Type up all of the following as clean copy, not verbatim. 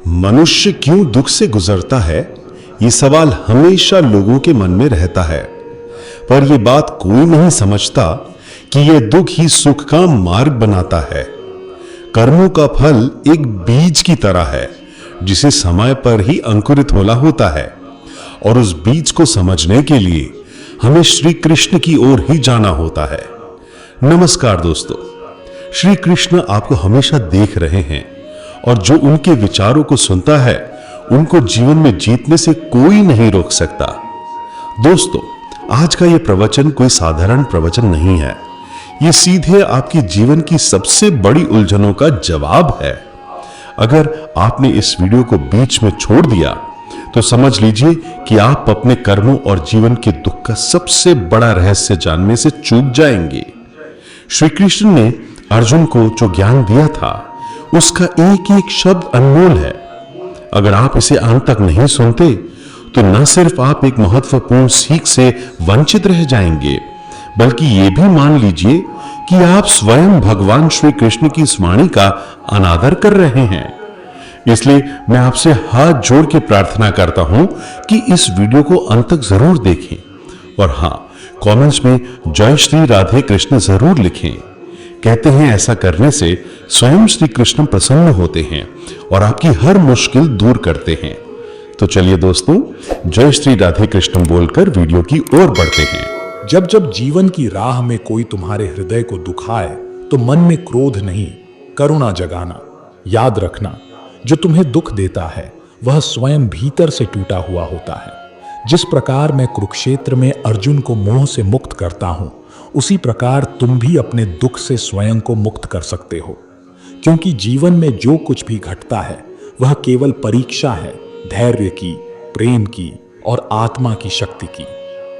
मनुष्य क्यों दुख से गुजरता है, ये सवाल हमेशा लोगों के मन में रहता है। पर यह बात कोई नहीं समझता कि यह दुख ही सुख का मार्ग बनाता है। कर्मों का फल एक बीज की तरह है जिसे समय पर ही अंकुरित होना होता है, और उस बीज को समझने के लिए हमें श्री कृष्ण की ओर ही जाना होता है। नमस्कार दोस्तों, श्री कृष्ण आपको हमेशा देख रहे हैं और जो उनके विचारों को सुनता है उनको जीवन में जीतने से कोई नहीं रोक सकता। दोस्तों, आज का यह प्रवचन कोई साधारण प्रवचन नहीं है। यह सीधे आपके जीवन की सबसे बड़ी उलझनों का जवाब है। अगर आपने इस वीडियो को बीच में छोड़ दिया तो समझ लीजिए कि आप अपने कर्मों और जीवन के दुख का सबसे बड़ा रहस्य जानने से चूक जाएंगे। श्री कृष्ण ने अर्जुन को जो ज्ञान दिया था उसका एक एक शब्द अनमोल है। अगर आप इसे अंत तक नहीं सुनते तो न सिर्फ आप एक महत्वपूर्ण सीख से वंचित रह जाएंगे, बल्कि यह भी मान लीजिए कि आप स्वयं भगवान श्री कृष्ण की इस वाणी का अनादर कर रहे हैं। इसलिए मैं आपसे हाथ जोड़ के प्रार्थना करता हूं कि इस वीडियो को अंत तक जरूर देखें, और हां, कमेंट्स में जय श्री राधे कृष्ण जरूर लिखें। कहते हैं ऐसा करने से स्वयं श्री कृष्ण प्रसन्न होते हैं और आपकी हर मुश्किल दूर करते हैं। तो चलिए दोस्तों, जय श्री राधे कृष्ण बोलकर वीडियो की ओर बढ़ते हैं। जब जब जीवन की राह में कोई तुम्हारे हृदय को दुखाए तो मन में क्रोध नहीं, करुणा जगाना। याद रखना, जो तुम्हें दुख देता है वह स्वयं भीतर से टूटा हुआ होता है। जिस प्रकार मैं कुरुक्षेत्र में अर्जुन को मोह से मुक्त करता हूं, उसी प्रकार तुम भी अपने दुख से स्वयं को मुक्त कर सकते हो। क्योंकि जीवन में जो कुछ भी घटता है वह केवल परीक्षा है, धैर्य की, प्रेम की और आत्मा की शक्ति की।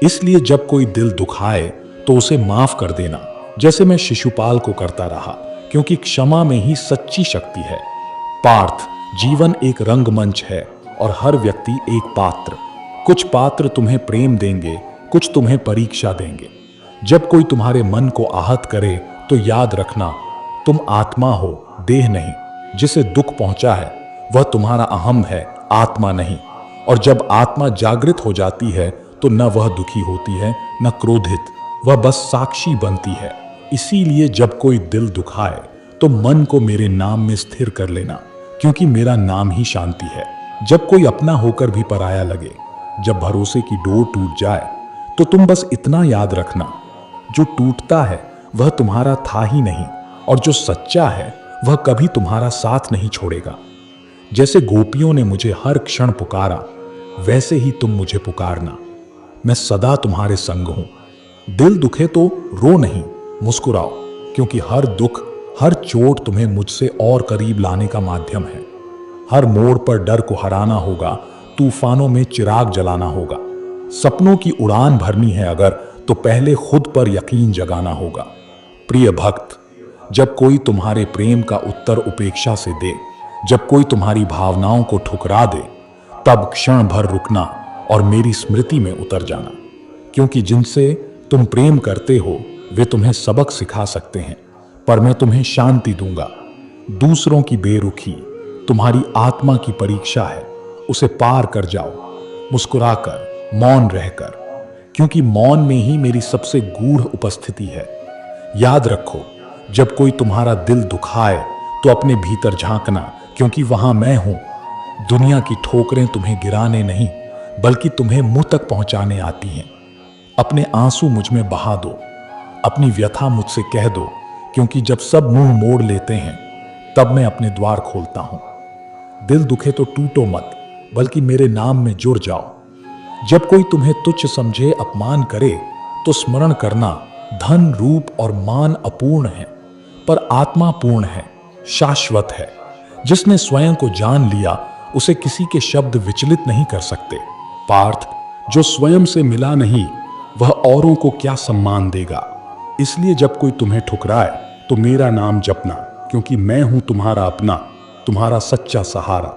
इसलिए जब कोई दिल दुखाए तो उसे माफ कर देना, जैसे मैं शिशुपाल को करता रहा, क्योंकि क्षमा में ही सच्ची शक्ति है। पार्थ, जीवन एक रंगमंच है और हर व्यक्ति एक पात्र। कुछ पात्र तुम्हें प्रेम देंगे, कुछ तुम्हें परीक्षा देंगे। जब कोई तुम्हारे मन को आहत करे तो याद रखना, तुम आत्मा हो, देह नहीं। जिसे दुख पहुंचा है वह तुम्हारा अहम है, आत्मा नहीं। और जब आत्मा जागृत हो जाती है तो न वह दुखी होती है न क्रोधित, वह बस साक्षी बनती है। इसीलिए जब कोई दिल दुखाए तो मन को मेरे नाम में स्थिर कर लेना, क्योंकि मेरा नाम ही शांति है। जब कोई अपना होकर भी पराया लगे, जब भरोसे की डोर टूट जाए, तो तुम बस इतना याद रखना, जो टूटता है वह तुम्हारा था ही नहीं, और जो सच्चा है वह कभी तुम्हारा साथ नहीं छोड़ेगा। जैसे गोपियों ने मुझे हर क्षण पुकारा, वैसे ही तुम मुझे पुकारना। मैं सदा तुम्हारे संग हूं। दिल दुखे तो रो नहीं, मुस्कुराओ, क्योंकि हर दुख, हर चोट तुम्हें मुझसे और करीब लाने का माध्यम है। हर मोड़ पर डर को हराना होगा, तूफानों में चिराग जलाना होगा। सपनों की उड़ान भरनी है अगर, तो पहले खुद पर यकीन जगाना होगा। प्रिय भक्त, जब कोई तुम्हारे प्रेम का उत्तर उपेक्षा से दे, जब कोई तुम्हारी भावनाओं को ठुकरा दे, तब क्षण भर रुकना और मेरी स्मृति में उतर जाना। क्योंकि जिनसे तुम प्रेम करते हो वे तुम्हें सबक सिखा सकते हैं, पर मैं तुम्हें शांति दूंगा। दूसरों की बेरुखी तुम्हारी आत्मा की परीक्षा है, उसे पार कर जाओ, मुस्कुराकर, मौन रहकर, क्योंकि मौन में ही मेरी सबसे गूढ़ उपस्थिति है। याद रखो, जब कोई तुम्हारा दिल दुखाए तो अपने भीतर झांकना, क्योंकि वहां मैं हूं। दुनिया की ठोकरें तुम्हें गिराने नहीं, बल्कि तुम्हें मुंह तक पहुंचाने आती हैं। अपने आंसू मुझ में बहा दो, अपनी व्यथा मुझसे कह दो, क्योंकि जब सब मुंह मोड़ लेते हैं तब मैं अपने द्वार खोलता हूं। दिल दुखे तो टूटो मत, बल्कि मेरे नाम में जुड़ जाओ। जब कोई तुम्हें तुच्छ समझे, अपमान करे, तो स्मरण करना, धन, रूप और मान अपूर्ण है, पर आत्मा पूर्ण है, शाश्वत है। जिसने स्वयं को जान लिया उसे किसी के शब्द विचलित नहीं कर सकते। पार्थ, जो स्वयं से मिला नहीं वह औरों को क्या सम्मान देगा। इसलिए जब कोई तुम्हें ठुकराए तो मेरा नाम जपना, क्योंकि मैं हूं तुम्हारा अपना, तुम्हारा सच्चा सहारा।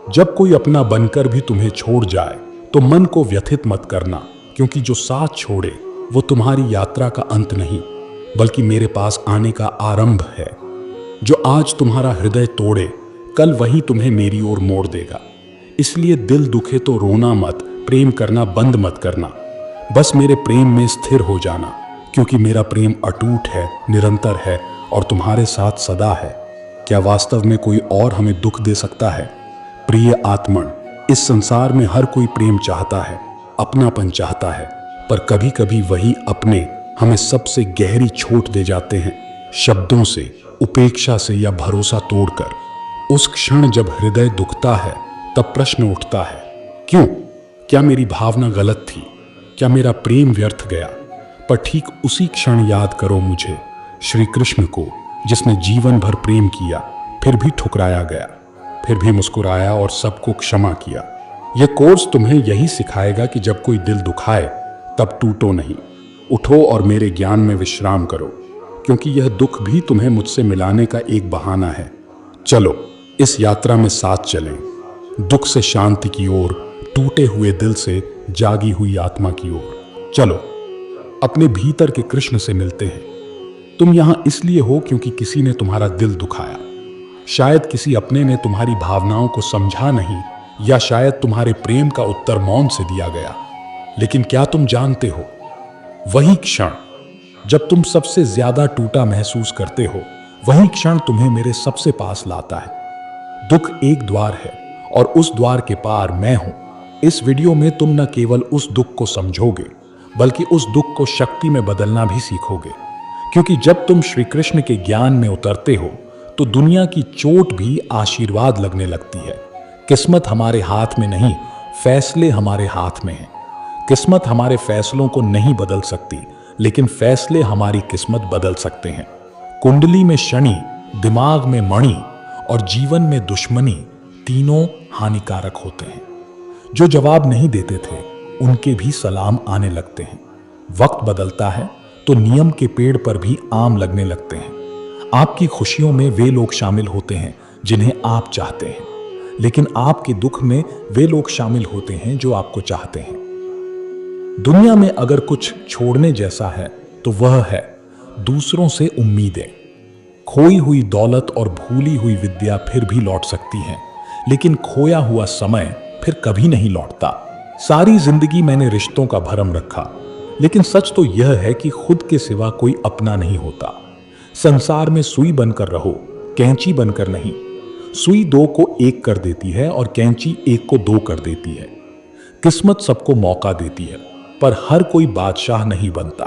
जब कोई अपना बनकर भी तुम्हें छोड़ जाए तो मन को व्यथित मत करना, क्योंकि जो साथ छोड़े वो तुम्हारी यात्रा का अंत नहीं, बल्कि मेरे पास आने का आरंभ है। जो आज तुम्हारा हृदय तोड़े, कल वही तुम्हें मेरी ओर मोड़ देगा। इसलिए दिल दुखे तो रोना मत, प्रेम करना बंद मत करना। बस मेरे प्रेम में स्थिर हो जाना, क्योंकि मेरा प्रेम अटूट है, निरंतर है और तुम्हारे साथ सदा है। क्या वास्तव में कोई और हमें दुख दे सकता है? प्रिय आत्मन, इस संसार में हर कोई प्रेम चाहता है, अपनापन चाहता है, पर कभी कभी वही अपने हमें सबसे गहरी चोट दे जाते हैं, शब्दों से, उपेक्षा से या भरोसा तोड़कर। उस क्षण जब हृदय दुखता है तब प्रश्न उठता है, क्यों? क्या मेरी भावना गलत थी? क्या मेरा प्रेम व्यर्थ गया? पर ठीक उसी क्षण याद करो मुझे, श्री कृष्ण को, जिसने जीवन भर प्रेम किया, फिर भी ठुकराया गया, फिर भी मुस्कुराया और सबको क्षमा किया। यह कोर्स तुम्हें यही सिखाएगा कि जब कोई दिल दुखाए तब टूटो नहीं, उठो और मेरे ज्ञान में विश्राम करो, क्योंकि यह दुख भी तुम्हें मुझसे मिलाने का एक बहाना है। चलो इस यात्रा में साथ चलें, दुख से शांति की ओर, टूटे हुए दिल से जागी हुई आत्मा की ओर। चलो अपने भीतर के कृष्ण से मिलते हैं। तुम यहां इसलिए हो क्योंकि किसी ने तुम्हारा दिल दुखाया, शायद किसी अपने ने तुम्हारी भावनाओं को समझा नहीं, या शायद तुम्हारे प्रेम का उत्तर मौन से दिया गया। लेकिन क्या तुम जानते हो, वही क्षण जब तुम सबसे ज्यादा टूटा महसूस करते हो, वही क्षण तुम्हें मेरे सबसे पास लाता है। दुख एक द्वार है और उस द्वार के पार मैं हूं। इस वीडियो में तुम न केवल उस दुख को समझोगे, बल्कि उस दुख को शक्ति में बदलना भी सीखोगे, क्योंकि जब तुम श्री कृष्ण के ज्ञान में उतरते हो तो दुनिया की चोट भी आशीर्वाद लगने लगती है। किस्मत हमारे हाथ में नहीं, फैसले हमारे हाथ में हैं। किस्मत हमारे फैसलों को नहीं बदल सकती, लेकिन फैसले हमारी किस्मत बदल सकते हैं। कुंडली में शनि, दिमाग में मणि और जीवन में दुश्मनी तीनों हानिकारक होते हैं। जो जवाब नहीं देते थे उनके भी सलाम आने लगते हैं। वक्त बदलता है तो नियम के पेड़ पर भी आम लगने लगते हैं। आपकी खुशियों में वे लोग शामिल होते हैं जिन्हें आप चाहते हैं, लेकिन आपके दुख में वे लोग शामिल होते हैं जो आपको चाहते हैं। दुनिया में अगर कुछ छोड़ने जैसा है तो वह है दूसरों से उम्मीदें। खोई हुई दौलत और भूली हुई विद्या फिर भी लौट सकती हैं, लेकिन खोया हुआ समय फिर कभी नहीं लौटता। सारी जिंदगी मैंने रिश्तों का भरम रखा, लेकिन सच तो यह है कि खुद के सिवा कोई अपना नहीं होता। संसार में सुई बनकर रहो, कैंची बनकर नहीं। सुई दो को एक कर देती है और कैंची एक को दो कर देती है। किस्मत सबको मौका देती है, पर हर कोई बादशाह नहीं बनता।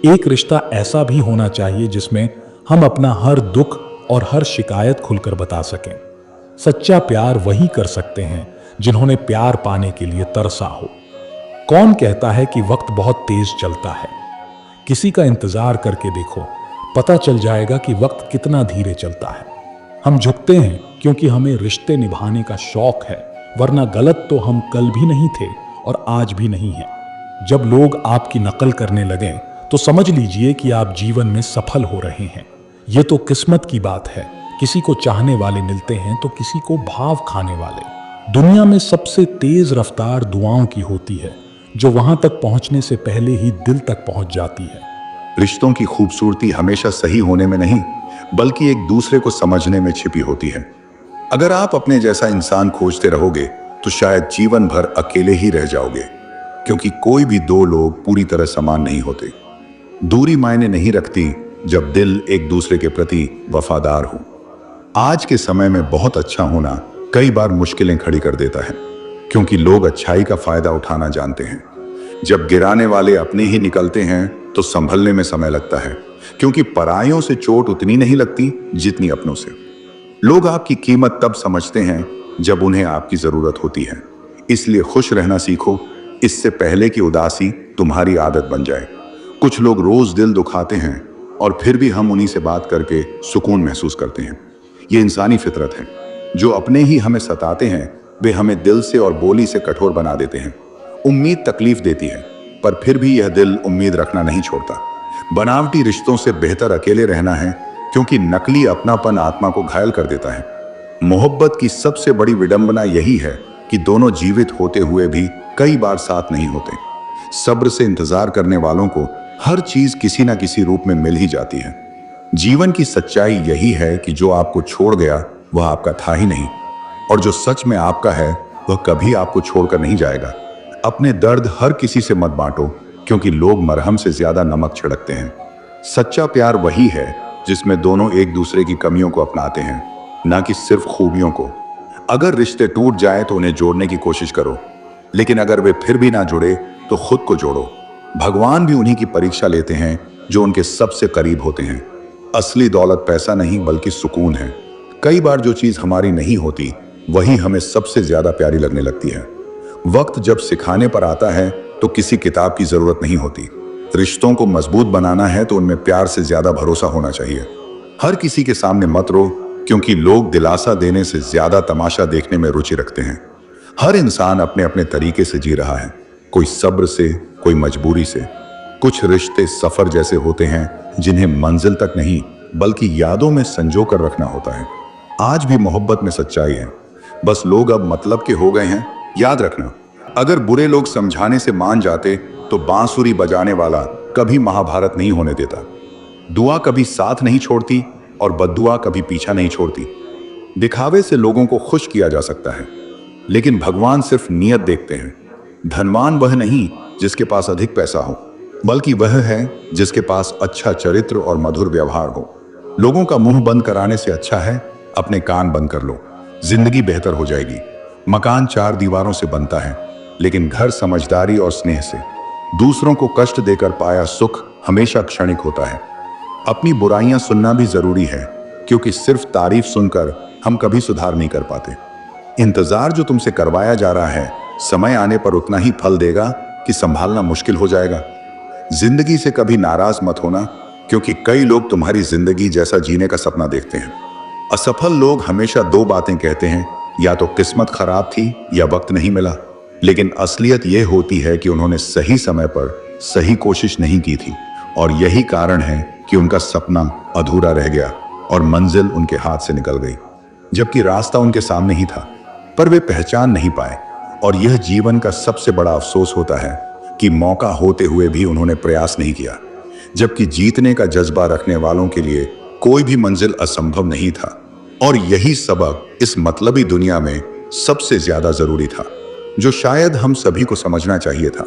एक रिश्ता ऐसा भी होना चाहिए जिसमें हम अपना हर दुख और हर शिकायत खुलकर बता सकें। सच्चा प्यार वही कर सकते हैं जिन्होंने प्यार पाने के लिए तरसा हो। कौन कहता है कि वक्त बहुत तेज चलता है? किसी का इंतजार करके देखो, पता चल जाएगा कि वक्त कितना धीरे चलता है। हम झुकते हैं क्योंकि हमें रिश्ते निभाने का शौक है, वरना गलत तो हम कल भी नहीं थे और आज भी नहीं हैं। जब लोग आपकी नकल करने लगें तो समझ लीजिए कि आप जीवन में सफल हो रहे हैं। ये तो किस्मत की बात है। किसी को चाहने वाले मिलते हैं तो किसी को भाव खाने वाले। दुनिया में सबसे तेज रफ्तार दुआओं की होती है, जो वहां तक पहुंचने से पहले ही दिल तक पहुंच जाती है। रिश्तों की खूबसूरती हमेशा सही होने में नहीं, बल्कि एक दूसरे को समझने में छिपी होती है। अगर आप अपने जैसा इंसान खोजते रहोगे तो शायद जीवन भर अकेले ही रह जाओगे, क्योंकि कोई भी दो लोग पूरी तरह समान नहीं होते। दूरी मायने नहीं रखती जब दिल एक दूसरे के प्रति वफादार हो। आज के समय में बहुत अच्छा होना कई बार मुश्किलें खड़ी कर देता है, क्योंकि लोग अच्छाई का फायदा उठाना जानते हैं। जब गिराने वाले अपने ही निकलते हैं तो संभलने में समय लगता है, क्योंकि परायों से चोट उतनी नहीं लगती जितनी अपनों से। लोग आपकी कीमत तब समझते हैं जब उन्हें आपकी जरूरत होती है। इसलिए खुश रहना सीखो, इससे पहले कि उदासी तुम्हारी आदत बन जाए। कुछ लोग रोज दिल दुखाते हैं और फिर भी हम उन्हीं से बात करके सुकून महसूस करते हैं। ये इंसानी फितरत है। जो अपने ही हमें सताते हैं वे हमें दिल से और बोली से कठोर बना देते हैं। उम्मीद तकलीफ देती है, पर फिर भी यह दिल उम्मीद रखना नहीं छोड़ता। बनावटी रिश्तों से बेहतर अकेले रहना है, क्योंकि नकली अपनापन आत्मा को घायल कर देता है। मोहब्बत की सबसे बड़ी विडंबना यही है कि दोनों जीवित होते हुए भी कई बार साथ नहीं होते। सब्र से इंतजार करने वालों को हर चीज किसी ना किसी रूप में मिल ही जाती है। जीवन की सच्चाई यही है कि जो आपको छोड़ गया वह आपका था ही नहीं, और जो सच में आपका है वह कभी आपको छोड़कर नहीं जाएगा। अपने दर्द हर किसी से मत बांटो, क्योंकि लोग मरहम से ज्यादा नमक छिड़कते हैं। सच्चा प्यार वही है जिसमें दोनों एक दूसरे की कमियों को अपनाते हैं, ना कि सिर्फ खूबियों को। अगर रिश्ते टूट जाए तो उन्हें जोड़ने की कोशिश करो, लेकिन अगर वे फिर भी ना जुड़े तो खुद को जोड़ो। भगवान भी उन्हीं की परीक्षा लेते हैं जो उनके सबसे करीब होते हैं। असली दौलत पैसा नहीं बल्कि सुकून है। कई बार जो चीज हमारी नहीं होती वही हमें सबसे ज्यादा प्यारी लगने लगती है। वक्त जब सिखाने पर आता है तो किसी किताब की जरूरत नहीं होती। रिश्तों को मजबूत बनाना है तो उनमें प्यार से ज्यादा भरोसा होना चाहिए। हर किसी के सामने मत रो, क्योंकि लोग दिलासा देने से ज्यादा तमाशा देखने में रुचि रखते हैं। हर इंसान अपने अपने तरीके से जी रहा है, कोई सब्र से, कोई मजबूरी से। कुछ रिश्ते सफर जैसे होते हैं जिन्हें मंजिल तक नहीं बल्कि यादों में संजो कर रखना होता है। आज भी मोहब्बत में सच्चाई है, बस लोग अब मतलब के हो गए हैं। याद रखना, अगर बुरे लोग समझाने से मान जाते तो बांसुरी बजाने वाला कभी महाभारत नहीं होने देता। दुआ कभी साथ नहीं छोड़ती और बद्दुआ कभी पीछा नहीं छोड़ती। दिखावे से लोगों को खुश किया जा सकता है, लेकिन भगवान सिर्फ नियत देखते हैं। धनवान वह नहीं जिसके पास अधिक पैसा हो, बल्कि वह है जिसके पास अच्छा चरित्र और मधुर व्यवहार हो। लोगों का मुंह बंद कराने से अच्छा है अपने कान बंद कर लो, जिंदगी बेहतर हो जाएगी। मकान 4 दीवारों से बनता है, लेकिन घर समझदारी और स्नेह से। दूसरों को कष्ट देकर पाया सुख हमेशा क्षणिक होता है। अपनी बुराइयां सुनना भी जरूरी है, क्योंकि सिर्फ तारीफ सुनकर हम कभी सुधार नहीं कर पाते। इंतजार जो तुमसे करवाया जा रहा है समय आने पर उतना ही फल देगा कि संभालना मुश्किल हो जाएगा। जिंदगी से कभी नाराज मत होना, क्योंकि कई लोग तुम्हारी जिंदगी जैसा जीने का सपना देखते हैं। असफल लोग हमेशा 2 बातें कहते हैं, या तो किस्मत खराब थी या वक्त नहीं मिला। लेकिन असलियत यह होती है कि उन्होंने सही समय पर सही कोशिश नहीं की थी, और यही कारण है कि उनका सपना अधूरा रह गया और मंजिल उनके हाथ से निकल गई। जबकि रास्ता उनके सामने ही था, पर वे पहचान नहीं पाए। और यह जीवन का सबसे बड़ा अफसोस होता है कि मौका होते हुए भी उन्होंने प्रयास नहीं किया। जबकि जीतने का जज्बा रखने वालों के लिए कोई भी मंजिल असंभव नहीं था। और यही सबक इस मतलबी दुनिया में सबसे ज्यादा जरूरी था, जो शायद हम सभी को समझना चाहिए था,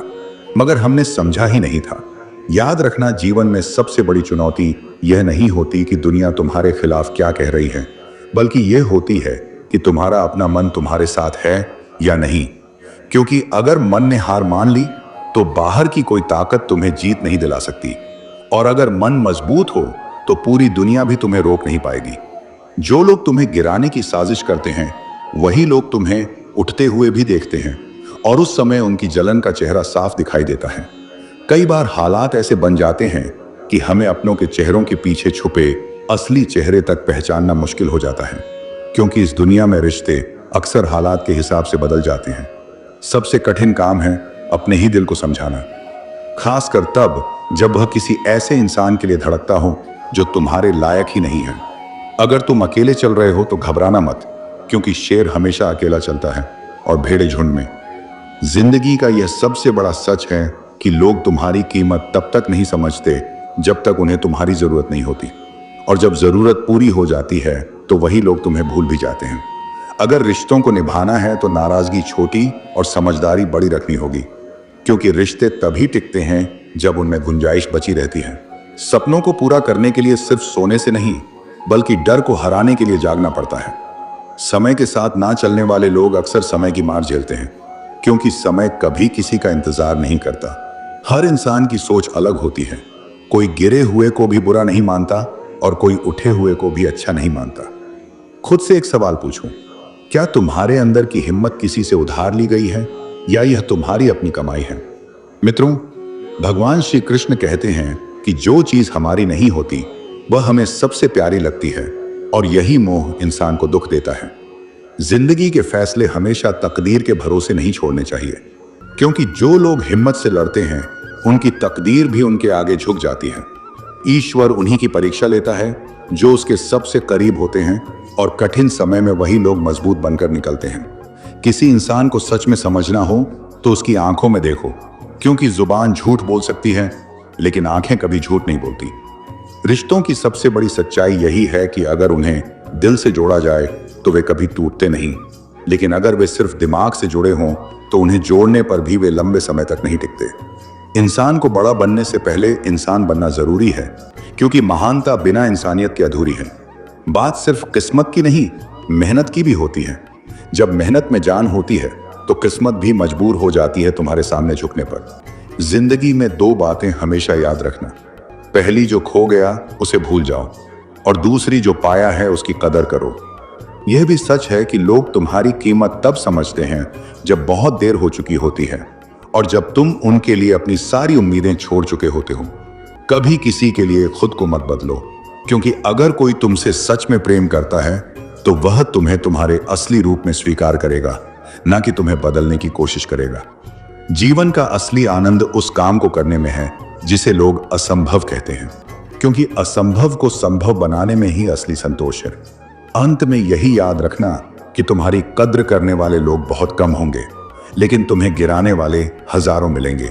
मगर हमने समझा ही नहीं था। याद रखना, जीवन में सबसे बड़ी चुनौती यह नहीं होती कि दुनिया तुम्हारे खिलाफ क्या कह रही है, बल्कि यह होती है कि तुम्हारा अपना मन तुम्हारे साथ है या नहीं। क्योंकि अगर मन ने हार मान ली तो बाहर की कोई ताकत तुम्हें जीत नहीं दिला सकती, और अगर मन मजबूत हो तो पूरी दुनिया भी तुम्हें रोक नहीं पाएगी। जो लोग तुम्हें गिराने की साजिश करते हैं वही लोग तुम्हें उठते हुए भी देखते हैं, और उस समय उनकी जलन का चेहरा साफ दिखाई देता है। कई बार हालात ऐसे बन जाते हैं कि हमें अपनों के चेहरों के पीछे छुपे असली चेहरे तक पहचानना मुश्किल हो जाता है, क्योंकि इस दुनिया में रिश्ते अक्सर हालात के हिसाब से बदल जाते हैं। सबसे कठिन काम है अपने ही दिल को समझाना, खासकर तब जब वह किसी ऐसे इंसान के लिए धड़कता हो जो तुम्हारे लायक ही नहीं है। अगर तुम अकेले चल रहे हो तो घबराना मत, क्योंकि शेर हमेशा अकेला चलता है और भेड़े झुंड में। जिंदगी का यह सबसे बड़ा सच है कि लोग तुम्हारी कीमत तब तक नहीं समझते जब तक उन्हें तुम्हारी जरूरत नहीं होती, और जब जरूरत पूरी हो जाती है तो वही लोग तुम्हें भूल भी जाते हैं। अगर रिश्तों को निभाना है तो नाराजगी छोटी और समझदारी बड़ी रखनी होगी, क्योंकि रिश्ते तभी टिकते हैं जब उनमें गुंजाइश बची रहती है। सपनों को पूरा करने के लिए सिर्फ सोने से नहीं, बल्कि डर को हराने के लिए जागना पड़ता है। समय के साथ ना चलने वाले लोग अक्सर समय की मार झेलते हैं, क्योंकि समय कभी किसी का इंतजार नहीं करता। हर इंसान की सोच अलग होती है। कोई गिरे हुए को भी बुरा नहीं मानता और कोई उठे हुए को भी अच्छा नहीं मानता। खुद से एक सवाल पूछूं, क्या तुम्हारे अंदर की हिम्मत किसी से उधार ली गई है या यह तुम्हारी अपनी कमाई है? मित्रों, भगवान श्री कृष्ण कहते हैं कि जो चीज हमारी नहीं होती वह हमें सबसे प्यारी लगती है, और यही मोह इंसान को दुख देता है। जिंदगी के फैसले हमेशा तकदीर के भरोसे नहीं छोड़ने चाहिए, क्योंकि जो लोग हिम्मत से लड़ते हैं उनकी तकदीर भी उनके आगे झुक जाती है। ईश्वर उन्हीं की परीक्षा लेता है जो उसके सबसे करीब होते हैं, और कठिन समय में वही लोग मजबूत बनकर निकलते हैं। किसी इंसान को सच में समझना हो तो उसकी आंखों में देखो, क्योंकि जुबान झूठ बोल सकती है लेकिन आंखें कभी झूठ नहीं बोलती। रिश्तों की सबसे बड़ी सच्चाई यही है कि अगर उन्हें दिल से जोड़ा जाए तो वे कभी टूटते नहीं, लेकिन अगर वे सिर्फ दिमाग से जुड़े हों तो उन्हें जोड़ने पर भी वे लंबे समय तक नहीं टिकते। इंसान को बड़ा बनने से पहले इंसान बनना जरूरी है, क्योंकि महानता बिना इंसानियत के अधूरी है। बात सिर्फ किस्मत की नहीं, मेहनत की भी होती है। जब मेहनत में जान होती है तो किस्मत भी मजबूर हो जाती है तुम्हारे सामने झुकने पर। जिंदगी में दो बातें हमेशा याद रखना। पहली, जो खो गया उसे भूल जाओ, और दूसरी, जो पाया है उसकी कदर करो। यह भी सच है कि लोग तुम्हारी कीमत तब समझते हैं जब बहुत देर हो चुकी होती है, और जब तुम उनके लिए अपनी सारी उम्मीदें छोड़ चुके होते हो। कभी किसी के लिए खुद को मत बदलो, क्योंकि अगर कोई तुमसे सच में प्रेम करता है तो वह तुम्हें तुम्हारे असली रूप में स्वीकार करेगा, ना कि तुम्हें बदलने की कोशिश करेगा। जीवन का असली आनंद उस काम को करने में है जिसे लोग असंभव कहते हैं, क्योंकि असंभव को संभव बनाने में ही असली संतोष है। अंत में यही याद रखना कि तुम्हारी कद्र करने वाले लोग बहुत कम होंगे, लेकिन तुम्हें गिराने वाले हजारों मिलेंगे।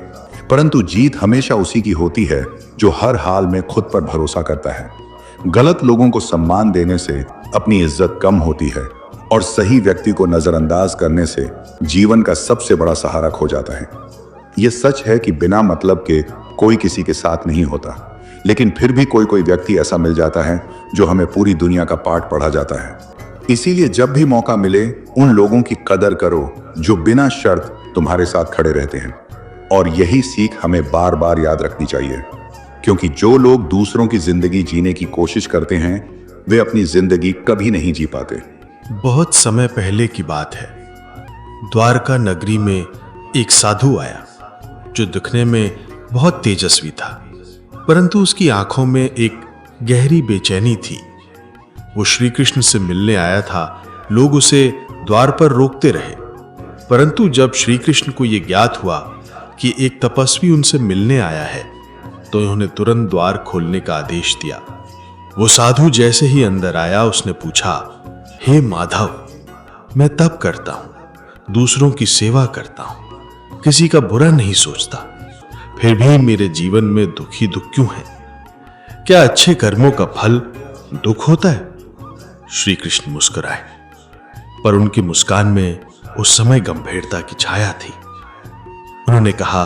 परंतु जीत हमेशा उसी की होती है जो हर हाल में खुद पर भरोसा करता है। गलत लोगों को सम्मान देने से अपनी इज्जत कम होती है, और सही व्यक्ति को नजरअंदाज करने से जीवन का सबसे बड़ा सहारा खो जाता है। यह सच है कि बिना मतलब के कोई किसी के साथ नहीं होता, लेकिन फिर भी कोई कोई व्यक्ति ऐसा मिल जाता है जो हमें पूरी दुनिया का पाठ पढ़ा जाता है। इसीलिए जब भी मौका मिले उन लोगों की कदर करो जो बिना शर्त तुम्हारे साथ खड़े रहते हैं। और यही सीख हमें बार बार याद रखनी चाहिए, क्योंकि जो लोग दूसरों की जिंदगी जीने की कोशिश करते हैं वे अपनी जिंदगी कभी नहीं जी पाते। बहुत समय पहले की बात है। द्वारका नगरी में एक साधु आया जो दिखने में बहुत तेजस्वी था, परंतु उसकी आंखों में एक गहरी बेचैनी थी। वो श्री कृष्ण से मिलने आया था। लोग उसे द्वार पर रोकते रहे, परंतु जब श्री कृष्ण को यह ज्ञात हुआ कि एक तपस्वी उनसे मिलने आया है तो उन्होंने तुरंत द्वार खोलने का आदेश दिया। वो साधु जैसे ही अंदर आया उसने पूछा, हे माधव, मैं तप करता हूं, दूसरों की सेवा करता हूं, किसी का बुरा नहीं सोचता, फिर भी मेरे जीवन में दुख ही दुख क्यों है? क्या अच्छे कर्मों का फल दुख होता है? श्री कृष्ण मुस्कुराए, पर उनकी मुस्कान में उस समय गंभीरता की छाया थी। उन्होंने कहा,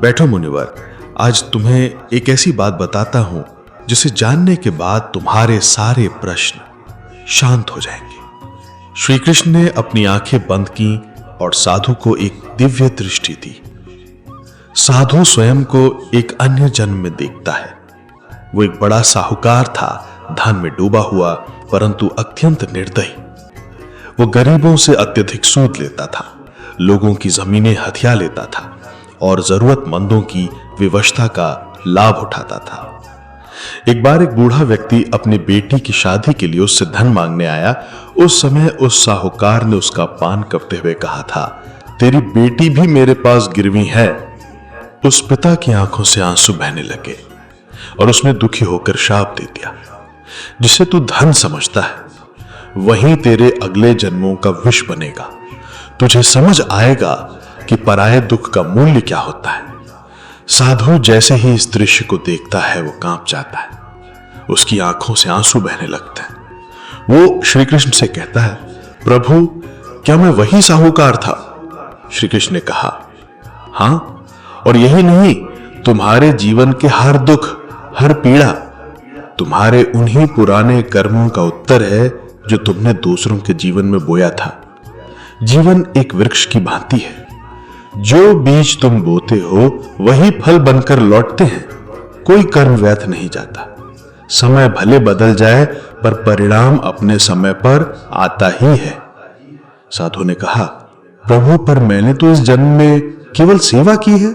बैठो मुनिवर, आज तुम्हें एक ऐसी बात बताता हूं जिसे जानने के बाद तुम्हारे सारे प्रश्न शांत हो जाएंगे। श्री कृष्ण ने अपनी आंखें बंद की और साधु को एक दिव्य दृष्टि दी। साधु स्वयं को एक अन्य जन्म में देखता है। वो एक बड़ा साहूकार था, धन में डूबा हुआ, परंतु अत्यंत निर्दयी। वो गरीबों से अत्यधिक सूद लेता था, लोगों की जमीनें हथिया लेता था और जरूरतमंदों की विवशता का लाभ उठाता था। एक बार एक बूढ़ा व्यक्ति अपनी बेटी की शादी के लिए उससे धन मांगने आया। उस समय उस साहूकार ने उसका पान करते हुए कहा था, तेरी बेटी भी मेरे पास गिरवी है। उस पिता की आंखों से आंसू बहने लगे और उसने दुखी होकर शाप दे दिया, जिसे तू धन समझता है वहीं तेरे अगले जन्मों का विष बनेगा। तुझे समझ आएगा कि पराये दुख का मूल्य क्या होता है। साधु जैसे ही इस दृश्य को देखता है वो कांप जाता है, उसकी आंखों से आंसू बहने लगते हैं। वो श्री कृष्ण से कहता है, प्रभु, क्या मैं वही साहूकार था? श्री कृष्ण ने कहा, हां, और यही नहीं, तुम्हारे जीवन के हर दुख, हर पीड़ा तुम्हारे उन्हीं पुराने कर्मों का उत्तर है जो तुमने दूसरों के जीवन में बोया था। जीवन एक वृक्ष की भांति है, जो बीज तुम बोते हो वही फल बनकर लौटते हैं। कोई कर्म व्यर्थ नहीं जाता। समय भले बदल जाए पर परिणाम अपने समय पर आता ही है। साधु ने कहा, प्रभु, पर मैंने तो इस जन्म में केवल सेवा की है।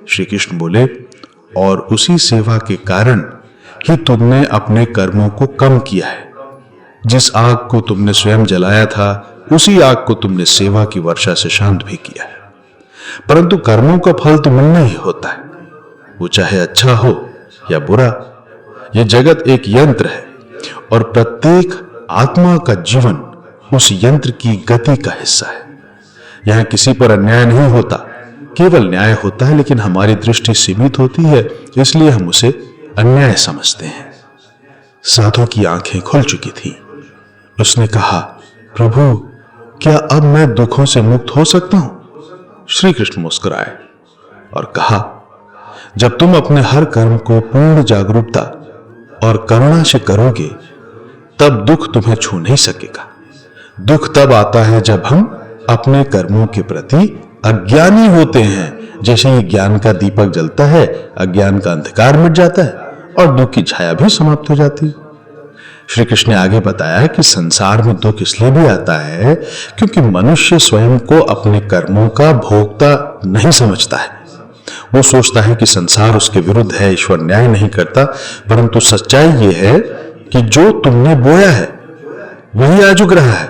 श्री कृष्ण बोले, और उसी सेवा के कारण ही तुमने अपने कर्मों को कम किया है। जिस आग को तुमने स्वयं जलाया था उसी आग को तुमने सेवा की वर्षा से शांत भी किया है। परंतु कर्मों का फल तो मिलना ही होता है, वो चाहे अच्छा हो या बुरा। यह जगत एक यंत्र है और प्रत्येक आत्मा का जीवन उस यंत्र की गति का हिस्सा है। यहां किसी पर अन्याय नहीं होता, केवल न्याय होता है, लेकिन हमारी दृष्टि सीमित होती है, इसलिए हम उसे अन्याय समझते हैं। साधु की आंखें खुल चुकी थी। उसने कहा, प्रभु, क्या अब मैं दुखों से मुक्त हो सकता हूं? श्री कृष्ण मुस्कुराए और कहा, जब तुम अपने हर कर्म को पूर्ण जागरूकता और करुणा से करोगे, तब दुख तुम्हें छू नहीं सकेगा। दुख तब आता है जब हम अपने कर्मों के प्रति अज्ञानी होते हैं। जैसे ही ज्ञान का दीपक जलता है, अज्ञान का अंधकार मिट जाता है और दुख की छाया भी समाप्त हो जाती है। श्री कृष्ण ने आगे बताया कि संसार में दुख इसलिए भी आता है क्योंकि मनुष्य स्वयं को अपने कर्मों का भोक्ता नहीं समझता है। वो सोचता है कि संसार उसके विरुद्ध है, ईश्वर न्याय नहीं करता, परंतु सच्चाई ये है कि जो तुमने बोया है वही आज उग रहा है।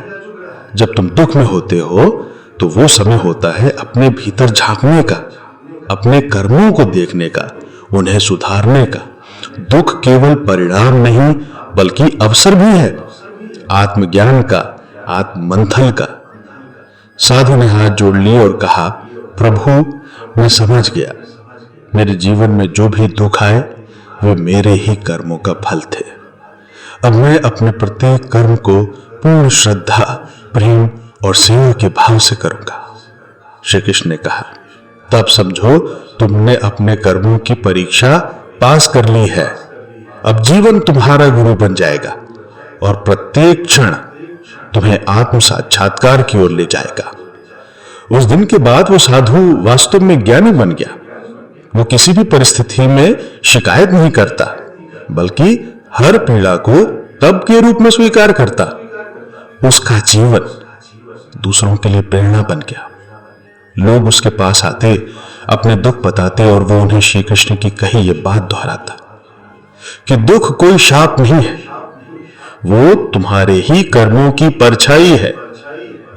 जब तुम दुख में होते हो तो वो समय होता है अपने भीतर झांकने का, अपने कर्मों को देखने का, उन्हें सुधारने का। दुख केवल परिणाम नहीं बल्कि अवसर भी है, आत्मज्ञान का, आत्ममंथन का। साधु ने हाथ जोड़ लिए और कहा, प्रभु, मैं समझ गया। मेरे जीवन में जो भी दुख आए वे मेरे ही कर्मों का फल थे। अब मैं अपने प्रत्येक कर्म को पूर्ण श्रद्धा, प्रेम और सेवा के भाव से करूंगा। श्री कृष्ण ने कहा, तब समझो तुमने अपने कर्मों की परीक्षा पास कर ली है। अब जीवन तुम्हारा गुरु बन जाएगा और प्रत्येक क्षण तुम्हें आत्म साक्षात्कार की ओर ले जाएगा। उस दिन के बाद वो साधु वास्तव में ज्ञानी बन गया। वो किसी भी परिस्थिति में शिकायत नहीं करता, बल्कि हर पीड़ा को तप के रूप में स्वीकार करता। उसका जीवन दूसरों के लिए प्रेरणा बन गया। लोग उसके पास आते, अपने दुख बताते और वो उन्हें श्री कृष्ण की कही ये बात दोहराता कि दुख कोई शाप नहीं है, वो तुम्हारे ही कर्मों की परछाई है।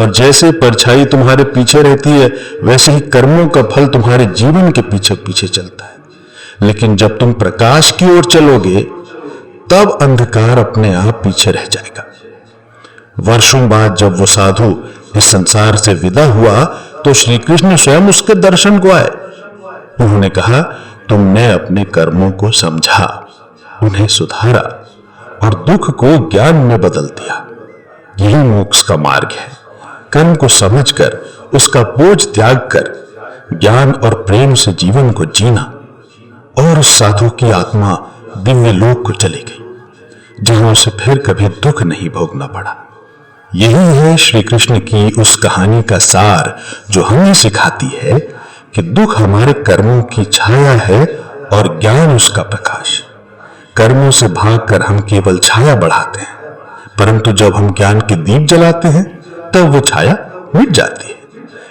और जैसे परछाई तुम्हारे पीछे रहती है, वैसे ही कर्मों का फल तुम्हारे जीवन के पीछे पीछे चलता है। लेकिन जब तुम प्रकाश की ओर चलोगे, तब अंधकार अपने आप पीछे रह जाएगा। वर्षों बाद जब वो साधु इस संसार से विदा हुआ, तो श्री कृष्ण स्वयं उसके दर्शन को आए। उन्होंने कहा, तुमने अपने कर्मों को समझा, उन्हें सुधारा और दुख को ज्ञान में बदल दिया। यही मोक्ष का मार्ग है। कर्म को समझकर, उसका बोझ त्याग कर, ज्ञान और प्रेम से जीवन को जीना। और उस साधु की आत्मा दिव्य लोक को चली गई, जहां उसे फिर कभी दुख नहीं भोगना पड़ा। यही है श्री कृष्ण की उस कहानी का सार, जो हमें सिखाती है कि दुख हमारे कर्मों की छाया है और ज्ञान उसका प्रकाश। कर्मों से भागकर हम केवल छाया बढ़ाते हैं, परंतु जब हम ज्ञान के दीप जलाते हैं, तब वो छाया मिट जाती है।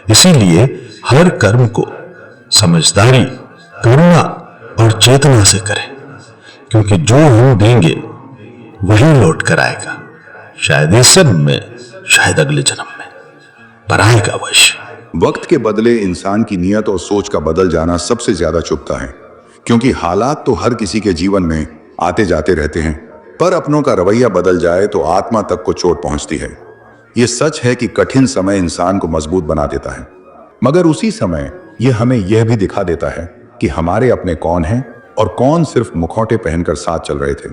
इसीलिए हर कर्म को समझदारी, करुणा और चेतना से करें, क्योंकि जो हम देंगे वही लौट कर आएगा। शायद इस जन्म में, शायद अगले जन्म में, पर आएगा अवश्य। वक्त के बदले इंसान की नियत और सोच का बदल जाना सबसे ज्यादा चुभता है, क्योंकि हालात तो हर किसी के जीवन में आते जाते रहते हैं, पर अपनों का रवैया बदल जाए तो आत्मा तक को चोट पहुंचती है। यह सच है कि कठिन समय इंसान को मजबूत बना देता है, मगर उसी समय यह हमें यह भी दिखा देता है कि हमारे अपने कौन हैं और कौन सिर्फ मुखौटे पहनकर साथ चल रहे थे।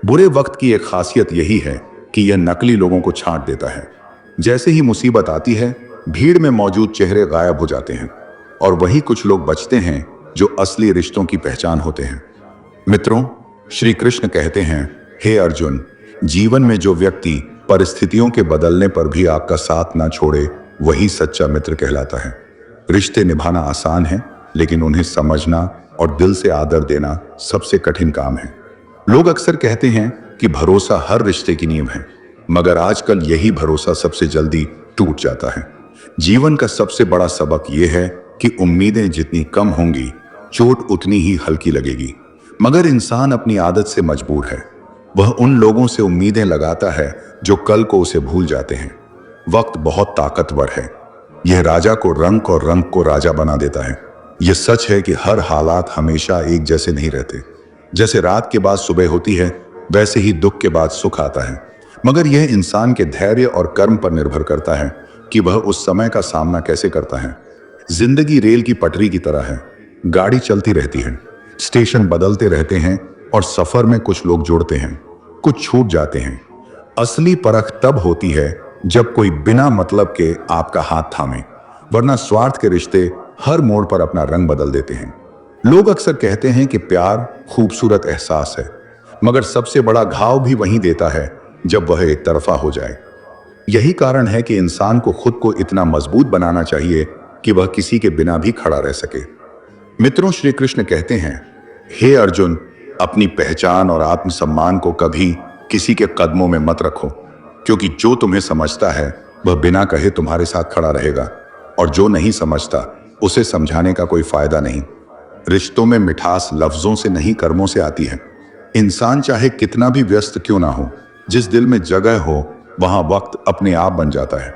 बुरे वक्त की एक खासियत यही है कि यह नकली लोगों को छांट देता है। जैसे ही मुसीबत आती है, भीड़ में मौजूद चेहरे गायब हो जाते हैं और वही कुछ लोग बचते हैं जो असली रिश्तों की पहचान होते हैं। मित्रों, श्री कृष्ण कहते हैं, हे अर्जुन, जीवन में जो व्यक्ति परिस्थितियों के बदलने पर भी आपका साथ ना छोड़े, वही सच्चा मित्र कहलाता है। रिश्ते निभाना आसान है, लेकिन उन्हें समझना और दिल से आदर देना सबसे कठिन काम है। लोग अक्सर कहते हैं कि भरोसा हर रिश्ते की नींव है, मगर आजकल यही भरोसा सबसे जल्दी टूट जाता है। जीवन का सबसे बड़ा सबक यह है कि उम्मीदें जितनी कम होंगी, चोट उतनी ही हल्की लगेगी। मगर इंसान अपनी आदत से मजबूर है। वह उन लोगों से उम्मीदें लगाता है जो कल को उसे भूल जाते हैं। वक्त बहुत ताकतवर है। यह राजा को रंक और रंक को राजा बना देता है। यह सच है कि हर हालात हमेशा एक जैसे नहीं रहते। जैसे रात के बाद सुबह होती है, वैसे ही दुख के बाद सुख आता है। मगर यह इंसान के धैर्य और कर्म पर निर्भर करता है कि वह उस समय का सामना कैसे करता है। जिंदगी रेल की पटरी की तरह है। गाड़ी चलती रहती है, स्टेशन बदलते रहते हैं और सफर में कुछ लोग जुड़ते हैं, कुछ छूट जाते हैं। असली परख तब होती है जब कोई बिना मतलब के आपका हाथ थामे, वरना स्वार्थ के रिश्ते हर मोड़ पर अपना रंग बदल देते हैं। लोग अक्सर कहते हैं कि प्यार खूबसूरत एहसास है, मगर सबसे बड़ा घाव भी वहीं देता है जब वह एक तरफा हो जाए। यही कारण है कि इंसान को खुद को इतना मजबूत बनाना चाहिए कि वह किसी के बिना भी खड़ा रह सके। मित्रों, श्री कृष्ण कहते हैं, हे अर्जुन, अपनी पहचान और आत्मसम्मान को कभी किसी के कदमों में मत रखो, क्योंकि जो तुम्हें समझता है वह बिना कहे तुम्हारे साथ खड़ा रहेगा, और जो नहीं समझता उसे समझाने का कोई फायदा नहीं। रिश्तों में मिठास लफ्जों से नहीं, कर्मों से आती है। इंसान चाहे कितना भी व्यस्त क्यों ना हो, जिस दिल में जगह हो वहां वक्त अपने आप बन जाता है।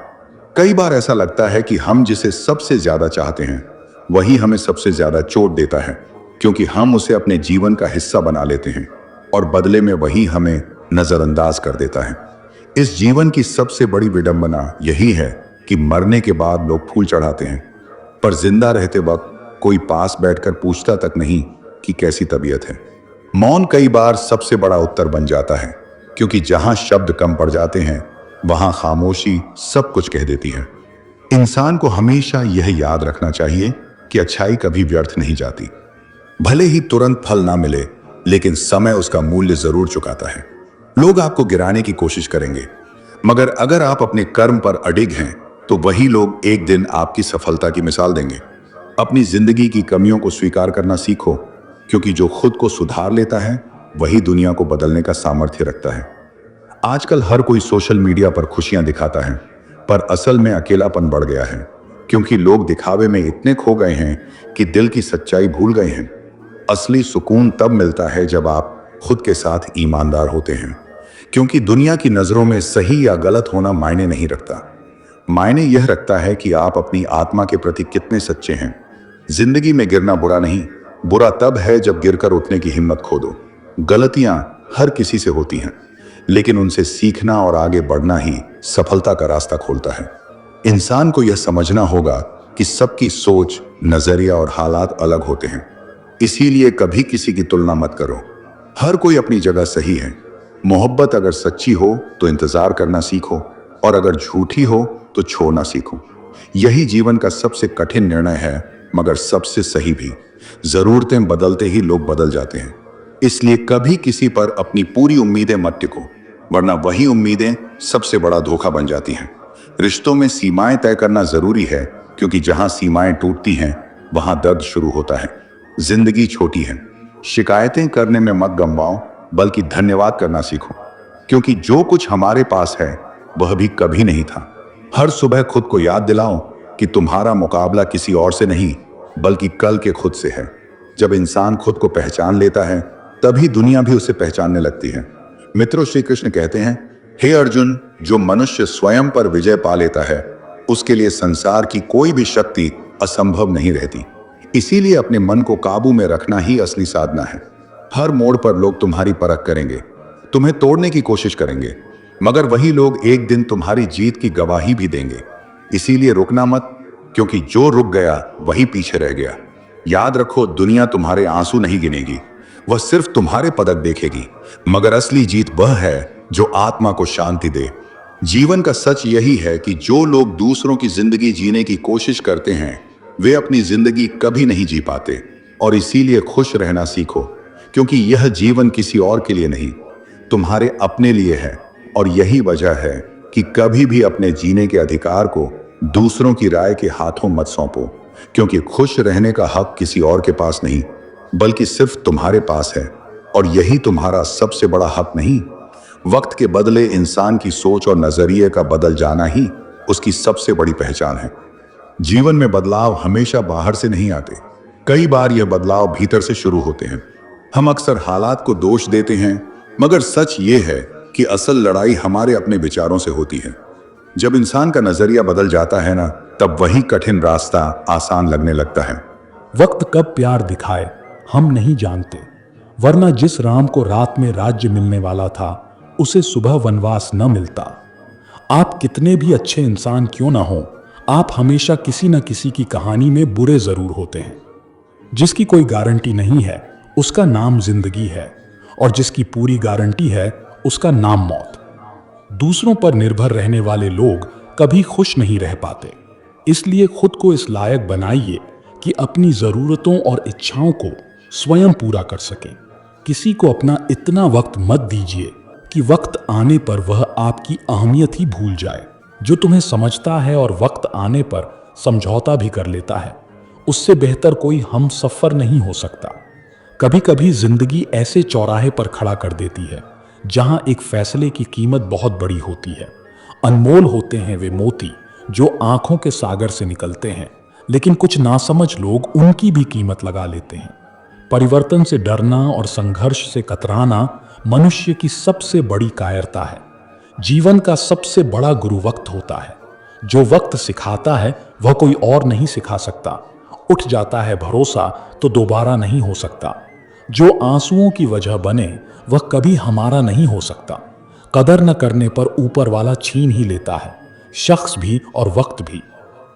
कई बार ऐसा लगता है कि हम जिसे सबसे ज्यादा चाहते हैं वही हमें सबसे ज्यादा चोट देता है, क्योंकि हम उसे अपने जीवन का हिस्सा बना लेते हैं और बदले में वही हमें नजरअंदाज कर देता है। इस जीवन की सबसे बड़ी विडंबना यही है कि मरने के बाद लोग फूल चढ़ाते हैं, पर जिंदा रहते वक्त कोई पास बैठकर पूछता तक नहीं कि कैसी तबीयत है। मौन कई बार सबसे बड़ा उत्तर बन जाता है, क्योंकि जहां शब्द कम पड़ जाते हैं वहां खामोशी सब कुछ कह देती है। इंसान को हमेशा यह याद रखना चाहिए कि अच्छाई कभी व्यर्थ नहीं जाती। भले ही तुरंत फल ना मिले, लेकिन समय उसका मूल्य जरूर चुकाता है। लोग आपको गिराने की कोशिश करेंगे, मगर अगर आप अपने कर्म पर अडिग हैं तो वही लोग एक दिन आपकी सफलता की मिसाल देंगे। अपनी जिंदगी की कमियों को स्वीकार करना सीखो, क्योंकि जो खुद को सुधार लेता है वही दुनिया को बदलने का सामर्थ्य रखता है। आजकल हर कोई सोशल मीडिया पर खुशियां दिखाता है, पर असल में अकेलापन बढ़ गया है, क्योंकि लोग दिखावे में इतने खो गए हैं कि दिल की सच्चाई भूल गए हैं। असली सुकून तब मिलता है जब आप खुद के साथ ईमानदार होते हैं, क्योंकि दुनिया की नजरों में सही या गलत होना मायने नहीं रखता। मायने यह रखता है कि आप अपनी आत्मा के प्रति कितने सच्चे हैं। जिंदगी में गिरना बुरा नहीं, बुरा तब है जब गिरकर उठने की हिम्मत खो दो। गलतियां हर किसी से होती हैं, लेकिन उनसे सीखना और आगे बढ़ना ही सफलता का रास्ता खोलता है। इंसान को यह समझना होगा कि सबकी सोच, नजरिया और हालात अलग होते हैं, इसीलिए कभी किसी की तुलना मत करो। हर कोई अपनी जगह सही है। मोहब्बत अगर सच्ची हो तो इंतजार करना सीखो, और अगर झूठी हो तो छोड़ना सीखो। यही जीवन का सबसे कठिन निर्णय है, मगर सबसे सही भी। जरूरतें बदलते ही लोग बदल जाते हैं, इसलिए कभी किसी पर अपनी पूरी उम्मीदें मत टिको, वरना वही उम्मीदें सबसे बड़ा धोखा बन जाती हैं। रिश्तों में सीमाएं तय करना जरूरी है, क्योंकि जहां सीमाएं टूटती हैं वहां दर्द शुरू होता है। जिंदगी छोटी है, शिकायतें करने में मत गंवाओ, बल्कि धन्यवाद करना सीखो, क्योंकि जो कुछ हमारे पास है वह भी कभी नहीं था। हर सुबह खुद को याद दिलाओ कि तुम्हारा मुकाबला किसी और से नहीं, बल्कि कल के खुद से है। जब इंसान खुद को पहचान लेता है तभी दुनिया भी उसे पहचानने लगती है। मित्रों, श्री कृष्ण कहते हैं, हे अर्जुन, जो मनुष्य स्वयं पर विजय पा लेता है उसके लिए संसार की कोई भी शक्ति असंभव नहीं रहती। इसीलिए अपने मन को काबू में रखना ही असली साधना है। हर मोड़ पर लोग तुम्हारी परख करेंगे, तुम्हें तोड़ने की कोशिश करेंगे, मगर वही लोग एक दिन तुम्हारी जीत की गवाही भी देंगे। इसीलिए रुकना मत, क्योंकि जो रुक गया वही पीछे रह गया। याद रखो, दुनिया तुम्हारे आंसू नहीं गिनेगी, वह सिर्फ तुम्हारे पदक देखेगी, मगर असली जीत वह है जो आत्मा को शांति दे। जीवन का सच यही है कि जो लोग दूसरों की जिंदगी जीने की कोशिश करते हैं वे अपनी जिंदगी कभी नहीं जी पाते। और इसीलिए खुश रहना सीखो, क्योंकि यह जीवन किसी और के लिए नहीं, तुम्हारे अपने लिए है। और यही वजह है कि कभी भी अपने जीने के अधिकार को दूसरों की राय के हाथों मत सौंपो, क्योंकि खुश रहने का हक किसी और के पास नहीं, बल्कि सिर्फ तुम्हारे पास है। और यही तुम्हारा सबसे बड़ा हक नहीं। वक्त के बदले इंसान की सोच और नजरिए का बदल जाना ही उसकी सबसे बड़ी पहचान है। जीवन में बदलाव हमेशा बाहर से नहीं आते, कई बार यह बदलाव भीतर से शुरू होते हैं। हम अक्सर हालात को दोष देते हैं, मगर सच ये है कि असल लड़ाई हमारे अपने विचारों से होती है। जब इंसान का नजरिया बदल जाता है ना, तब वही कठिन रास्ता आसान लगने लगता है। वक्त कब प्यार दिखाए हम नहीं जानते, वरना जिस राम को रात में राज्य मिलने वाला था उसे सुबह वनवास न मिलता। आप कितने भी अच्छे इंसान क्यों ना हो, आप हमेशा किसी न किसी की कहानी में बुरे जरूर होते हैं। जिसकी कोई गारंटी नहीं है उसका नाम जिंदगी है, और जिसकी पूरी गारंटी है उसका नाम मौत। दूसरों पर निर्भर रहने वाले लोग कभी खुश नहीं रह पाते। इसलिए खुद को इस लायक बनाइए कि अपनी जरूरतों और इच्छाओं को स्वयं पूरा कर सकें। किसी को अपना इतना वक्त मत दीजिए कि वक्त आने पर वह आपकी अहमियत ही भूल जाए। जो तुम्हें समझता है और वक्त आने पर समझौता भी कर लेता है, उससे बेहतर कोई हमसफर नहीं हो सकता। कभी कभी जिंदगी ऐसे चौराहे पर खड़ा कर देती है जहां एक फैसले की कीमत बहुत बड़ी होती है। अनमोल होते हैं वे मोती जो आंखों के सागर से निकलते हैं, लेकिन कुछ नासमझ लोग उनकी भी कीमत लगा लेते हैं। परिवर्तन से डरना और संघर्ष से कतराना मनुष्य की सबसे बड़ी कायरता है। जीवन का सबसे बड़ा गुरु वक्त होता है। जो वक्त सिखाता है वह कोई और नहीं सिखा सकता। उठ जाता है भरोसा तो दोबारा नहीं हो सकता। जो आंसुओं की वजह बने वह कभी हमारा नहीं हो सकता। कदर न करने पर ऊपर वाला छीन ही लेता है, शख्स भी और वक्त भी।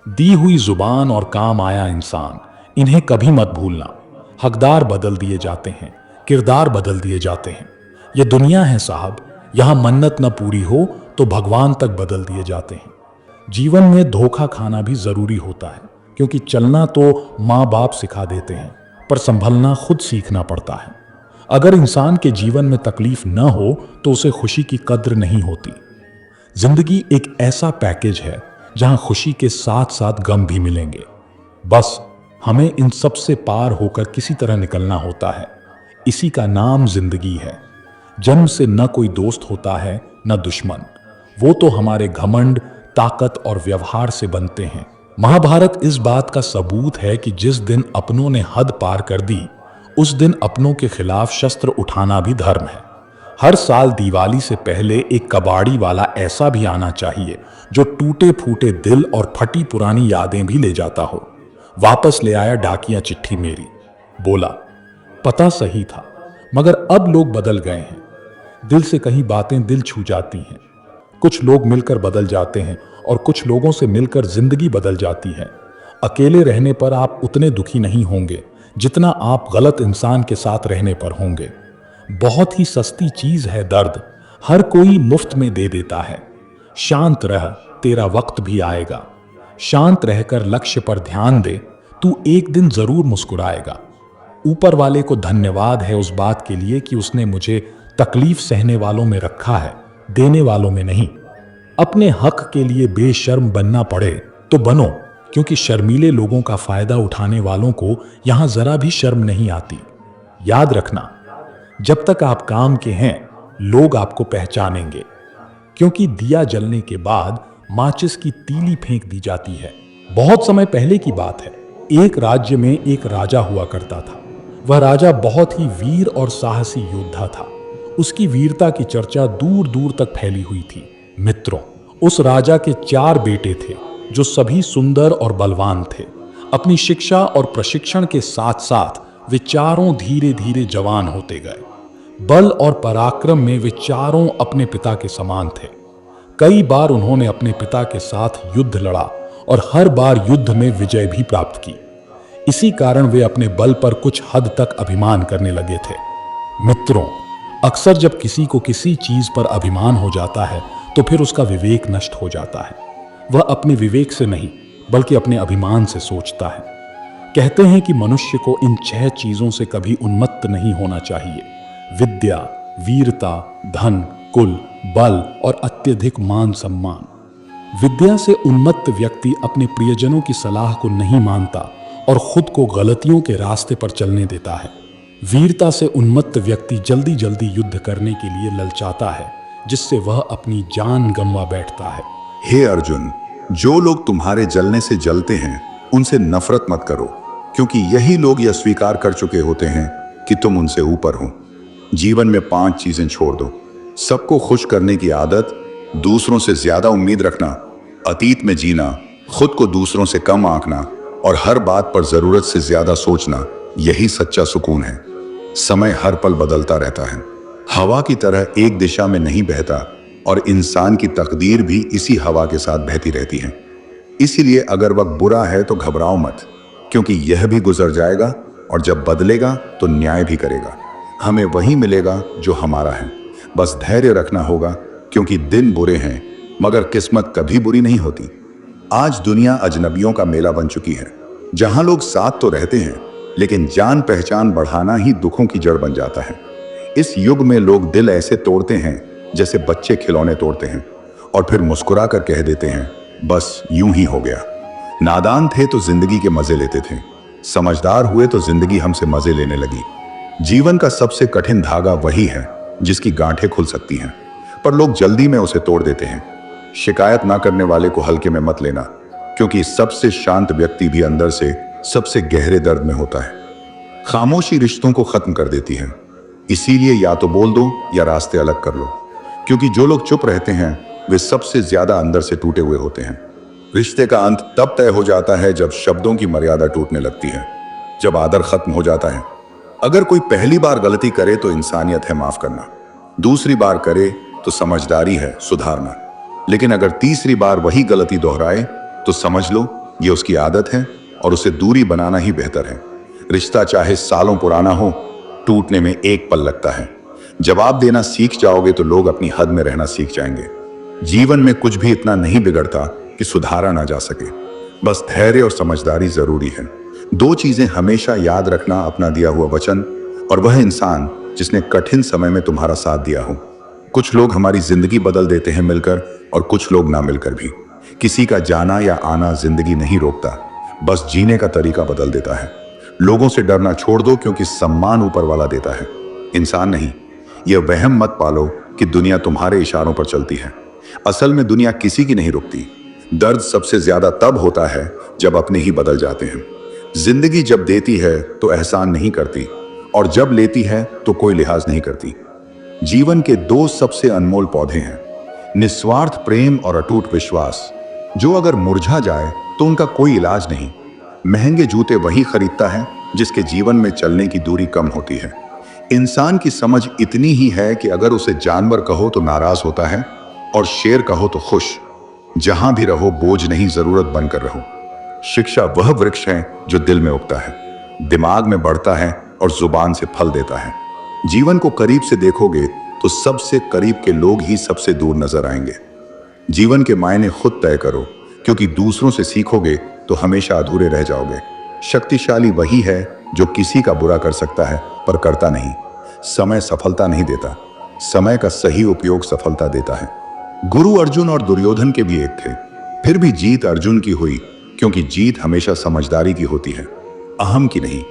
दी हुई जुबान और काम आया इंसान, इन्हें कभी मत भूलना। हकदार बदल दिए जाते हैं, किरदार बदल दिए जाते हैं। ये दुनिया है साहब, यहां मन्नत न पूरी हो तो भगवान तक बदल दिए जाते हैं। जीवन में धोखा खाना भी जरूरी होता है, क्योंकि चलना तो माँ बाप सिखा देते हैं, पर संभलना खुद सीखना पड़ता है। अगर इंसान के जीवन में तकलीफ न हो तो उसे खुशी की कद्र नहीं होती। जिंदगी एक ऐसा पैकेज है जहां खुशी के साथ साथ गम भी मिलेंगे। बस हमें इन सब से पार होकर किसी तरह निकलना होता है। इसी का नाम जिंदगी है। जन्म से न कोई दोस्त होता है न दुश्मन। वो तो हमारे घमंड, ताकत और व्यवहार से बनते हैं। महाभारत इस बात का सबूत है कि जिस दिन अपनों ने हद पार कर दी, उस दिन अपनों के खिलाफ शस्त्र उठाना भी धर्म है। हर साल दिवाली से पहले एक कबाड़ी वाला ऐसा भी आना चाहिए जो टूटे फूटे दिल और फटी पुरानी यादें भी ले जाता हो। वापस ले आया डाकिया चिट्ठी मेरी। बोला, पता सही था, मगर अब लोग बदल गए हैं। दिल से कहीं बातें दिल छू जाती हैं। कुछ लोग मिलकर बदल जाते हैं और कुछ लोगों से मिलकर जिंदगी बदल जाती है। अकेले रहने पर आप उतने दुखी नहीं होंगे जितना आप गलत इंसान के साथ रहने पर होंगे। बहुत ही सस्ती चीज है दर्द, हर कोई मुफ्त में दे देता है। शांत रह, तेरा वक्त भी आएगा। शांत रहकर लक्ष्य पर ध्यान दे, तू एक दिन जरूर मुस्कुराएगा। ऊपर वाले को धन्यवाद है उस बात के लिए कि उसने मुझे तकलीफ सहने वालों में रखा है, देने वालों में नहीं। अपने हक के लिए बेशर्म बनना पड़े तो बनो, क्योंकि शर्मीले लोगों का फायदा उठाने वालों को यहां जरा भी शर्म नहीं आती। याद रखना, जब तक आप काम के हैं लोग आपको पहचानेंगे, क्योंकि दिया जलने के बाद माचिस की तीली फेंक दी जाती है। बहुत समय पहले की बात है। एक राज्य में एक राजा हुआ करता था। वह राजा बहुत ही वीर और साहसी योद्धा था। उसकी वीरता की चर्चा दूर दूर तक फैली हुई थी। मित्रों, उस राजा के 4 बेटे थे जो सभी सुंदर और बलवान थे। अपनी शिक्षा और प्रशिक्षण के साथ साथ वे चारों धीरे धीरे जवान होते गए। बल और पराक्रम में वे चारों अपने पिता के समान थे। कई बार उन्होंने अपने पिता के साथ युद्ध लड़ा और हर बार युद्ध में विजय भी प्राप्त की। इसी कारण वे अपने बल पर कुछ हद तक अभिमान करने लगे थे। मित्रों, अक्सर जब किसी को किसी चीज पर अभिमान हो जाता है तो फिर उसका विवेक नष्ट हो जाता है। वह अपने विवेक से नहीं बल्कि अपने अभिमान से सोचता है। कहते हैं कि मनुष्य को इन 6 चीजों से कभी उन्मत्त नहीं होना चाहिए: विद्या, वीरता, धन, कुल, बल और अत्यधिक मान सम्मान। विद्या से उन्मत्त व्यक्ति अपने प्रियजनों की सलाह को नहीं मानता और खुद को गलतियों के रास्ते पर चलने देता है। वीरता से उन्मत्त व्यक्ति जल्दी जल्दी युद्ध करने के लिए ललचाता है, जिससे वह अपनी जान गंवा बैठता है। हे अर्जुन, जो लोग तुम्हारे जलने से जलते हैं उनसे नफरत मत करो, क्योंकि यही लोग यह स्वीकार कर चुके होते हैं कि तुम उनसे ऊपर हो। जीवन में 5 चीजें छोड़ दो: सबको खुश करने की आदत, दूसरों से ज्यादा उम्मीद रखना, अतीत में जीना, खुद को दूसरों से कम आंकना और हर बात पर जरूरत से ज्यादा सोचना। यही सच्चा सुकून है। समय हर पल बदलता रहता है, हवा की तरह एक दिशा में नहीं बहता, और इंसान की तकदीर भी इसी हवा के साथ बहती रहती है। इसीलिए अगर वक्त बुरा है तो घबराओ मत, क्योंकि यह भी गुजर जाएगा, और जब बदलेगा तो न्याय भी करेगा। हमें वही मिलेगा जो हमारा है। बस धैर्य रखना होगा, क्योंकि दिन बुरे हैं मगर किस्मत कभी बुरी नहीं होती। आज दुनिया अजनबियों का मेला बन चुकी है, जहां लोग साथ तो रहते हैं लेकिन जान पहचान बढ़ाना ही दुखों की जड़ बन जाता है। इस युग में लोग दिल ऐसे तोड़ते हैं जैसे बच्चे खिलौने तोड़ते हैं और फिर मुस्कुरा कर कह देते हैं बस यूं ही हो गया। नादान थे तो जिंदगी के मजे लेते थे, समझदार हुए तो जिंदगी हमसे मजे लेने लगी। जीवन का सबसे कठिन धागा वही है जिसकी गांठें खुल सकती हैं, पर लोग जल्दी में उसे तोड़ देते हैं। शिकायत ना करने वाले को हल्के में मत लेना, क्योंकि सबसे शांत व्यक्ति भी अंदर से सबसे गहरे दर्द में होता है। खामोशी रिश्तों को खत्म कर देती है, इसीलिए या तो बोल दो या रास्ते अलग कर लो, क्योंकि जो लोग चुप रहते हैं वे सबसे ज्यादा अंदर से टूटे हुए होते हैं। रिश्ते का अंत तब तय हो जाता है जब शब्दों की मर्यादा टूटने लगती है, जब आदर खत्म हो जाता है। अगर कोई पहली बार गलती करे तो इंसानियत है माफ करना, दूसरी बार करे तो समझदारी है सुधारना, लेकिन अगर तीसरी बार वही गलती दोहराए तो समझ लो ये उसकी आदत है और उसे दूरी बनाना ही बेहतर है। रिश्ता चाहे सालों पुराना हो, टूटने में एक पल लगता है। जवाब देना सीख जाओगे तो लोग अपनी हद में रहना सीख जाएंगे। जीवन में कुछ भी इतना नहीं बिगड़ता कि सुधारा ना जा सके, बस धैर्य और समझदारी जरूरी है। दो चीजें हमेशा याद रखना, अपना दिया हुआ वचन और वह इंसान जिसने कठिन समय में तुम्हारा साथ दिया हो। कुछ लोग हमारी जिंदगी बदल देते हैं मिलकर, और कुछ लोग ना मिलकर भी। किसी का जाना या आना जिंदगी नहीं रोकता, बस जीने का तरीका बदल देता है। लोगों से डरना छोड़ दो, क्योंकि सम्मान ऊपर वाला देता है, इंसान नहीं। यह वहम मत पालो कि दुनिया तुम्हारे इशारों पर चलती है। असल में दुनिया किसी की नहीं रुकती। दर्द सबसे ज्यादा तब होता है जब अपने ही बदल जाते हैं। जिंदगी जब देती है तो एहसान नहीं करती, और जब लेती है तो कोई लिहाज नहीं करती। जीवन के दो सबसे अनमोल पौधे हैं, निस्वार्थ प्रेम और अटूट विश्वास, जो अगर मुरझा जाए तो उनका कोई इलाज नहीं। महंगे जूते वही खरीदता है जिसके जीवन में चलने की दूरी कम होती है। इंसान की समझ इतनी ही है कि अगर उसे जानवर कहो तो नाराज होता है और शेर कहो तो खुश। जहां भी रहो बोझ नहीं, जरूरत बनकर रहो। शिक्षा वह वृक्ष है जो दिल में उगता है, दिमाग में बढ़ता है और जुबान से फल देता है। जीवन को करीब से देखोगे तो सबसे करीब के लोग ही सबसे दूर नजर आएंगे। जीवन के मायने खुद तय करो, क्योंकि दूसरों से सीखोगे तो हमेशा अधूरे रह जाओगे। शक्तिशाली वही है जो किसी का बुरा कर सकता है पर करता नहीं। समय सफलता नहीं देता, समय का सही उपयोग सफलता देता है। गुरु अर्जुन और दुर्योधन के भी एक थे, फिर भी जीत अर्जुन की हुई, क्योंकि जीत हमेशा समझदारी की होती है, अहम की नहीं।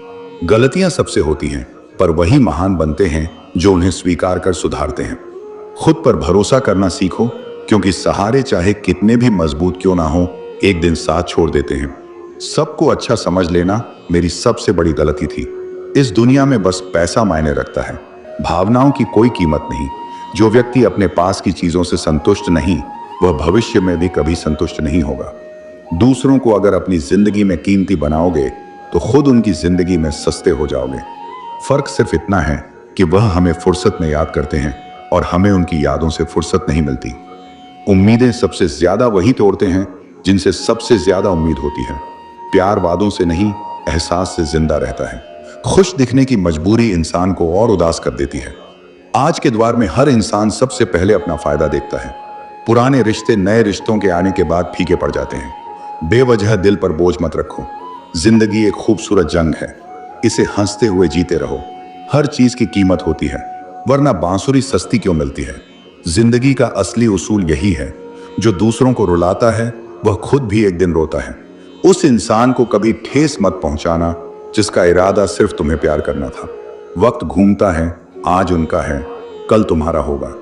गलतियां सबसे होती हैं, पर वही महान बनते हैं जो उन्हें स्वीकार कर सुधारते हैं। खुद पर भरोसा करना सीखो, क्योंकि सहारे चाहे कितने भी मजबूत क्यों ना हो, एक दिन साथ छोड़ देते हैं। सबको अच्छा समझ लेना मेरी सबसे बड़ी गलती थी। इस दुनिया में बस पैसा मायने रखता है, भावनाओं की कोई कीमत नहीं। जो व्यक्ति अपने पास की चीजों से संतुष्ट नहीं, वह भविष्य में भी कभी संतुष्ट नहीं होगा। दूसरों को अगर अपनी जिंदगी में कीमती बनाओगे तो खुद उनकी जिंदगी में सस्ते हो जाओगे। फर्क सिर्फ इतना है कि वह हमें फुर्सत में याद करते हैं और हमें उनकी यादों से फुर्सत नहीं मिलती। उम्मीदें सबसे ज्यादा वही तोड़ते हैं जिनसे सबसे ज्यादा उम्मीद होती है। प्यार वादों से नहीं, एहसास से जिंदा रहता है। खुश दिखने की मजबूरी इंसान को और उदास कर देती है। आज के द्वार में हर इंसान सबसे पहले अपना फायदा देखता है। पुराने रिश्ते नए रिश्तों के आने के बाद फीके पड़ जाते हैं। बेवजह दिल पर बोझ मत रखो। जिंदगी एक खूबसूरत जंग है, इसे हंसते हुए जीते रहो। हर चीज की कीमत होती है, वरना बांसुरी सस्ती क्यों मिलती है। जिंदगी का असली उसूल यही है, जो दूसरों को रुलाता है वह खुद भी एक दिन रोता है। उस इंसान को कभी ठेस मत पहुंचाना जिसका इरादा सिर्फ तुम्हें प्यार करना था। वक्त घूमता है, आज उनका है, कल तुम्हारा होगा।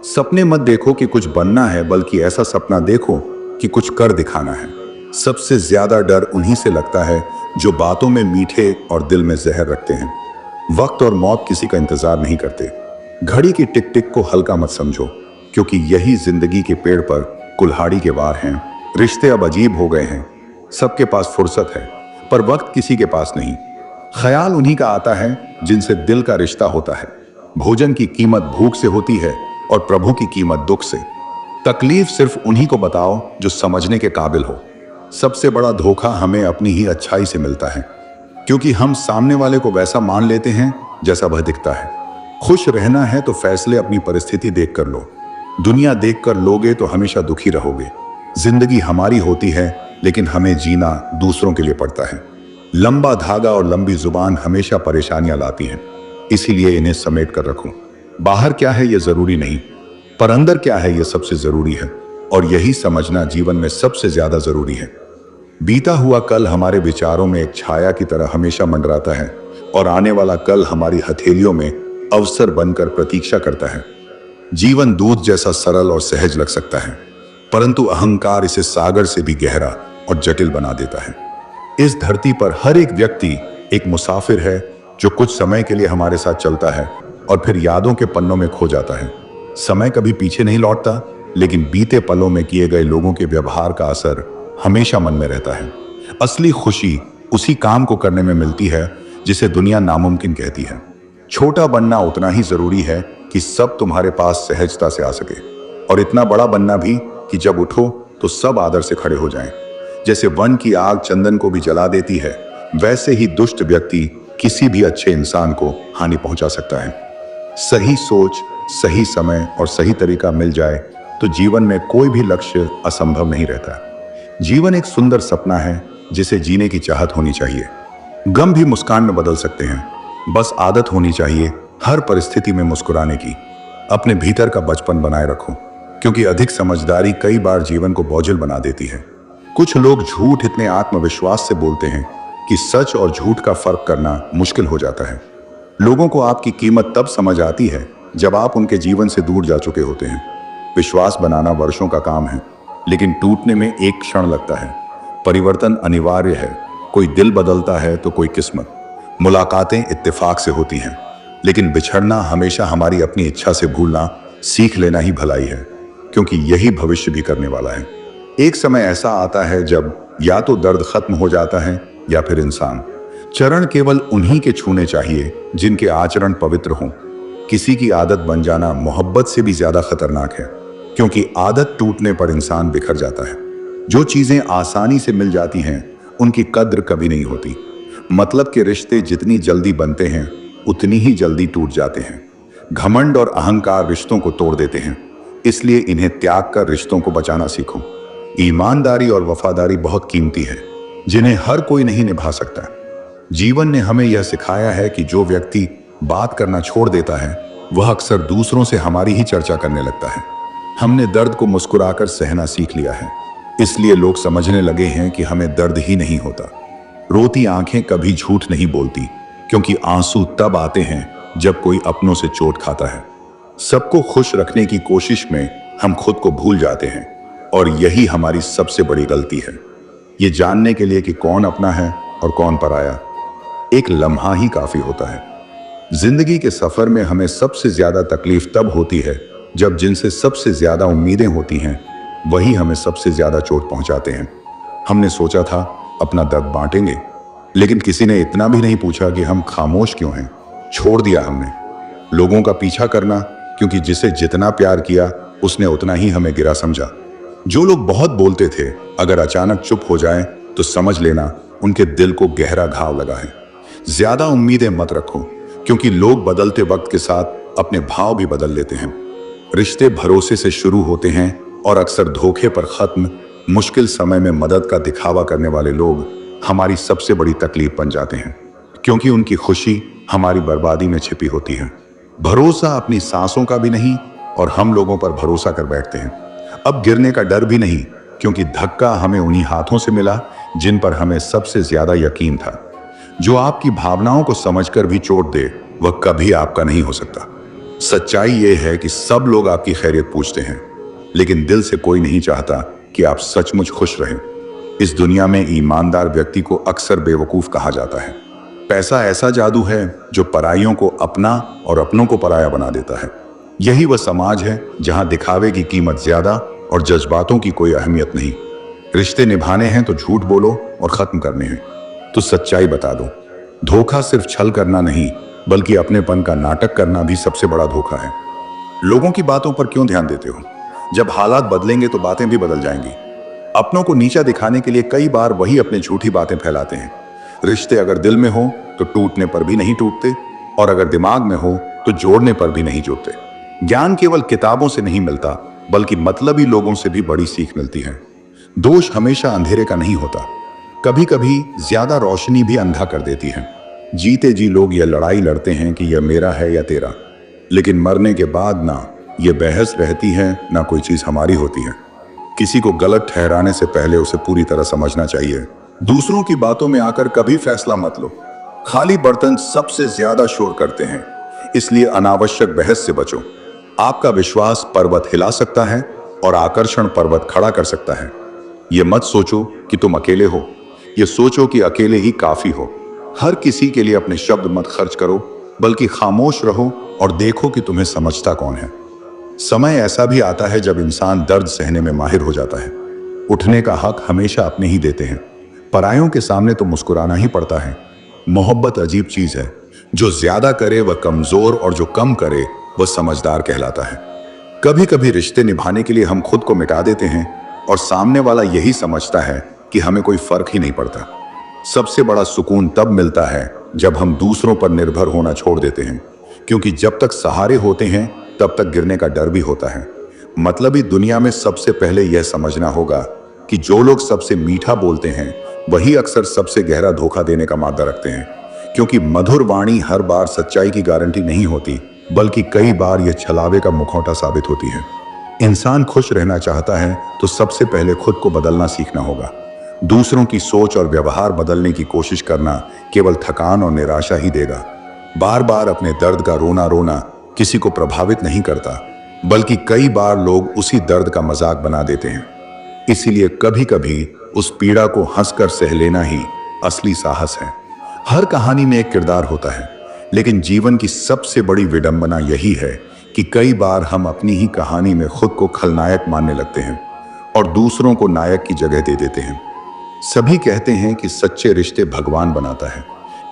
सपने मत देखो कि कुछ बनना है, बल्कि ऐसा सपना देखो कि कुछ कर दिखाना है। सबसे ज्यादा डर उन्हीं से लगता है जो बातों में मीठे और दिल में जहर रखते हैं। वक्त और मौत किसी का इंतजार नहीं करते। घड़ी की टिक टिक को हल्का मत समझो, क्योंकि यही जिंदगी के पेड़ पर कुल्हाड़ी के वार हैं। रिश्ते अब अजीब हो गए हैं, सबके पास फुर्सत है पर वक्त किसी के पास नहीं। ख्याल उन्हीं का आता है जिनसे दिल का रिश्ता होता है। भोजन की कीमत भूख से होती है और प्रभु की कीमत दुख से। तकलीफ सिर्फ उन्हीं को बताओ जो समझने के काबिल हो। सबसे बड़ा धोखा हमें अपनी ही अच्छाई से मिलता है, क्योंकि हम सामने वाले को वैसा मान लेते हैं जैसा वह दिखता है। खुश रहना है तो फैसले अपनी परिस्थिति देख कर लो। दुनिया देखकर लोगे तो हमेशा दुखी रहोगे। जिंदगी हमारी होती है, लेकिन हमें जीना दूसरों के लिए पड़ता है। लंबा धागा और लंबी जुबान हमेशा परेशानियां लाती हैं, इसीलिए इन्हें समेट कर रखो। बाहर क्या है ये जरूरी नहीं, पर अंदर क्या है ये सबसे जरूरी है, और यही समझना जीवन में सबसे ज्यादा जरूरी है। बीता हुआ कल हमारे विचारों में एक छाया की तरह हमेशा मंडराता है, और आने वाला कल हमारी हथेलियों में अवसर बनकर प्रतीक्षा करता है। जीवन दूध जैसा सरल और सहज लग सकता है, परंतु अहंकार इसे सागर से भी गहरा और जटिल बना देता है। इस धरती पर हर एक व्यक्ति एक मुसाफिर है, जो कुछ समय के लिए हमारे साथ चलता है और फिर यादों के पन्नों में खो जाता है। समय कभी पीछे नहीं लौटता, लेकिन बीते पलों में किए गए लोगों के व्यवहार का असर हमेशा मन में रहता है। असली खुशी उसी काम को करने में मिलती है जिसे दुनिया नामुमकिन कहती है। छोटा बनना उतना ही जरूरी है कि सब तुम्हारे पास सहजता से आ सके, और इतना बड़ा बनना भी कि जब उठो तो सब आदर से खड़े हो जाएं। जैसे वन की आग चंदन को भी जला देती है, वैसे ही दुष्ट व्यक्ति किसी भी अच्छे इंसान को हानि पहुंचा सकता है। सही सोच, सही समय और सही तरीका मिल जाए तो जीवन में कोई भी लक्ष्य असंभव नहीं रहता। जीवन एक सुंदर सपना है जिसे जीने की चाहत होनी चाहिए। गम भी मुस्कान में बदल सकते हैं, बस आदत होनी चाहिए हर परिस्थिति में मुस्कुराने की। अपने भीतर का बचपन बनाए रखो, क्योंकि अधिक समझदारी कई बार जीवन को बोझिल बना देती है। कुछ लोग झूठ इतने आत्मविश्वास से बोलते हैं कि सच और झूठ का फर्क करना मुश्किल हो जाता है। लोगों को आपकी कीमत तब समझ आती है जब आप उनके जीवन से दूर जा चुके होते हैं। विश्वास बनाना वर्षों का काम है, लेकिन टूटने में एक क्षण लगता है। परिवर्तन अनिवार्य है, कोई दिल बदलता है तो कोई किस्मत। मुलाकातें इत्तेफाक से होती हैं, लेकिन बिछड़ना हमेशा हमारी अपनी इच्छा से भूलना सीख लेना ही भलाई है, क्योंकि यही भविष्य भी करने वाला है। एक समय ऐसा आता है जब या तो दर्द खत्म हो जाता है या फिर इंसान। चरण केवल उन्हीं के छूने चाहिए जिनके आचरण पवित्र हों। किसी की आदत बन जाना मोहब्बत से भी ज्यादा खतरनाक है, क्योंकि आदत टूटने पर इंसान बिखर जाता है। जो चीजें आसानी से मिल जाती हैं उनकी कद्र कभी नहीं होती। मतलब के रिश्ते जितनी जल्दी बनते हैं उतनी ही जल्दी टूट जाते हैं। घमंड और अहंकार रिश्तों को तोड़ देते हैं, इसलिए इन्हें त्याग कर रिश्तों को बचाना सीखो। ईमानदारी और वफादारी बहुत कीमती है, जिन्हें हर कोई नहीं निभा सकता। जीवन ने हमें यह सिखाया है कि जो व्यक्ति बात करना छोड़ देता है वह अक्सर दूसरों से हमारी ही चर्चा करने लगता है। हमने दर्द को मुस्कुराकर सहना सीख लिया है, इसलिए लोग समझने लगे हैं कि हमें दर्द ही नहीं होता। रोती आंखें कभी झूठ नहीं बोलती, क्योंकि आंसू तब आते हैं जब कोई अपनों से चोट खाता है। सबको खुश रखने की कोशिश में हम खुद को भूल जाते हैं, और यही हमारी सबसे बड़ी गलती है। ये जानने के लिए कि कौन अपना है और कौन पराया, एक लम्हा ही काफी होता है। जिंदगी के सफर में हमें सबसे ज्यादा तकलीफ तब होती है जब जिनसे सबसे ज्यादा उम्मीदें होती हैं वही हमें सबसे ज्यादा चोट पहुंचाते हैं। हमने सोचा था अपना दर्द बांटेंगे, लेकिन किसी ने इतना भी नहीं पूछा कि हम खामोश क्यों हैं। छोड़ दिया हमने लोगों का पीछा करना, क्योंकि जिसे जितना प्यार किया उसने उतना ही हमें गिरा समझा। जो लोग बहुत बोलते थे, अगर अचानक चुप हो जाएं तो समझ लेना उनके दिल को गहरा घाव लगा है। ज्यादा उम्मीदें मत रखो, क्योंकि लोग बदलते वक्त के साथ अपने भाव भी बदल लेते हैं। रिश्ते भरोसे से शुरू होते हैं और अक्सर धोखे पर खत्म। मुश्किल समय में मदद का दिखावा करने वाले लोग हमारी सबसे बड़ी तकलीफ बन जाते हैं, क्योंकि उनकी खुशी हमारी बर्बादी में छिपी होती है। भरोसा अपनी सांसों का भी नहीं, और हम लोगों पर भरोसा कर बैठते हैं। अब गिरने का डर भी नहीं, क्योंकि धक्का हमें उन्हीं हाथों से मिला जिन पर हमें सबसे ज्यादा यकीन था। जो आपकी भावनाओं को समझकर भी चोट दे वह कभी आपका नहीं हो सकता। सच्चाई यह है कि सब लोग आपकी खैरियत पूछते हैं, लेकिन दिल से कोई नहीं चाहता कि आप सचमुच खुश रहें। इस दुनिया में ईमानदार व्यक्ति को अक्सर बेवकूफ कहा जाता है। पैसा ऐसा जादू है जो पराइयों को अपना और अपनों को पराया बना देता है। यही वह समाज है जहां दिखावे की कीमत ज्यादा और जज्बातों की कोई अहमियत नहीं। रिश्ते निभाने हैं तो झूठ बोलो, और खत्म करने हैं तो सच्चाई बता दो। धोखा सिर्फ छल करना नहीं, बल्कि अपनेपन का नाटक करना भी सबसे बड़ा धोखा है। लोगों की बातों पर क्यों ध्यान देते हो? जब हालात बदलेंगे तो बातें भी बदल जाएंगी। अपनों को नीचा दिखाने के लिए कई बार वही अपनी झूठी बातें फैलाते हैं। रिश्ते अगर दिल में हो तो टूटने पर भी नहीं टूटते, और अगर दिमाग में हो तो जोड़ने पर भी नहीं जुड़ते। ज्ञान केवल किताबों से नहीं मिलता, बल्कि मतलबी लोगों से भी बड़ी सीख मिलती है। दोष हमेशा अंधेरे का नहीं होता, कभी कभी ज्यादा रोशनी भी अंधा कर देती है। जीते जी लोग यह लड़ाई लड़ते हैं कि यह मेरा है या तेरा, लेकिन मरने के बाद ना यह बहस रहती है ना कोई चीज हमारी होती है। किसी को गलत ठहराने से पहले उसे पूरी तरह समझना चाहिए। दूसरों की बातों में आकर कभी फैसला मत लो। खाली बर्तन सबसे ज्यादा शोर करते हैं, इसलिए अनावश्यक बहस से बचो। आपका विश्वास पर्वत हिला सकता है और आकर्षण पर्वत खड़ा कर सकता है। यह मत सोचो कि तुम अकेले हो, यह सोचो कि अकेले ही काफी हो। हर किसी के लिए अपने शब्द मत खर्च करो, बल्कि खामोश रहो और देखो कि तुम्हें समझता कौन है। समय ऐसा भी आता है जब इंसान दर्द सहने में माहिर हो जाता है। उठने का हक हमेशा अपने ही देते हैं, परायों के सामने तो मुस्कुराना ही पड़ता है। मोहब्बत अजीब चीज है, जो ज्यादा करे वह कमजोर और जो कम करे वह समझदार कहलाता है। कभी कभी रिश्ते निभाने के लिए हम खुद को मिटा देते हैं और सामने वाला यही समझता है कि हमें कोई फर्क ही नहीं पड़ता। सबसे बड़ा सुकून तब मिलता है जब हम दूसरों पर निर्भर होना छोड़ देते हैं, क्योंकि जब तक सहारे होते हैं तब तक गिरने का डर भी होता है। मतलबी दुनिया में सबसे पहले यह समझना होगा कि जो लोग सबसे मीठा बोलते हैं वही अक्सर सबसे गहरा धोखा देने का मादा रखते हैं, क्योंकि मधुर वाणी हर बार सच्चाई की गारंटी नहीं होती, बल्कि कई बार यह छलावे का मुखौटा साबित होती है। इंसान खुश रहना चाहता है तो सबसे पहले खुद को बदलना सीखना होगा। दूसरों की सोच और व्यवहार बदलने की कोशिश करना केवल थकान और निराशा ही देगा। बार बार अपने दर्द का रोना किसी को प्रभावित नहीं करता, बल्कि कई बार लोग उसी दर्द का मजाक बना देते हैं। इसीलिए कभी कभी उस पीड़ा को हंसकर सह लेना ही असली साहस है। हर कहानी में एक किरदार होता है, लेकिन जीवन की सबसे बड़ी विडंबना यही है कि कई बार हम अपनी ही कहानी में खुद को खलनायक मानने लगते हैं और दूसरों को नायक की जगह दे देते हैं। सभी कहते हैं कि सच्चे रिश्ते भगवान बनाता है,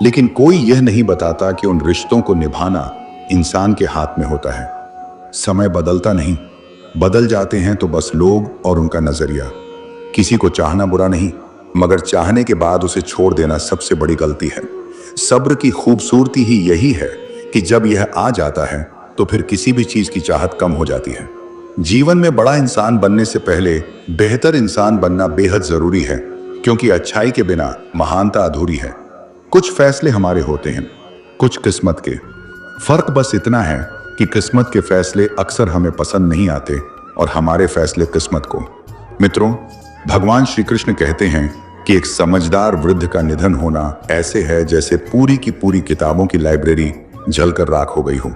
लेकिन कोई यह नहीं बताता कि उन रिश्तों को निभाना इंसान के हाथ में होता है। समय बदलता नहीं, बदल जाते हैं तो बस लोग और उनका नजरिया। किसी को चाहना बुरा नहीं, मगर चाहने के बाद उसे छोड़ देना सबसे बड़ी गलती है। सब्र की खूबसूरती ही यही है कि जब यह आ जाता है तो फिर किसी भी चीज की चाहत कम हो जाती है। जीवन में बड़ा इंसान बनने से पहले बेहतर इंसान बनना बेहद जरूरी है, क्योंकि अच्छाई के बिना महानता अधूरी है। कुछ फैसले हमारे होते हैं, कुछ किस्मत के। फर्क बस इतना है कि किस्मत के फैसले अक्सर हमें पसंद नहीं आते और हमारे फैसले किस्मत को। मित्रों, भगवान श्री कृष्ण कहते हैं कि एक समझदार वृद्ध का निधन होना ऐसे है जैसे पूरी की पूरी किताबों की लाइब्रेरी जलकर राख हो गई हो।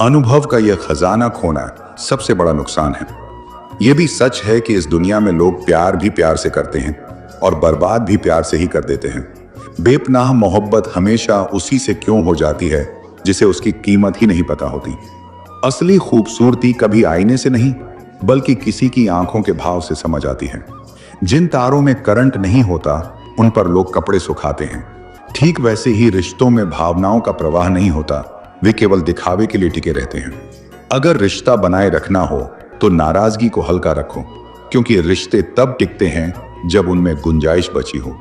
अनुभव का यह खजाना खोना सबसे बड़ा नुकसान है। यह भी सच है कि इस दुनिया में लोग प्यार भी प्यार से करते हैं और बर्बाद भी प्यार से ही कर देते हैं। बेपनाह मोहब्बत हमेशा उसी से क्यों हो जाती है जिसे उसकी कीमत ही नहीं पता होती। असली खूबसूरती कभी आईने से नहीं, बल्कि किसी की आंखों के भाव से समझ आती है। जिन तारों में करंट नहीं होता उन पर लोग कपड़े सुखाते हैं। ठीक वैसे ही रिश्तों में भावनाओं का प्रवाह नहीं होता, वे केवल दिखावे के लिए टिके रहते हैं। अगर रिश्ता बनाए रखना हो तो नाराजगी को हल्का रखो, क्योंकि रिश्ते तब टिकते हैं जब उनमें गुंजाइश बची हो।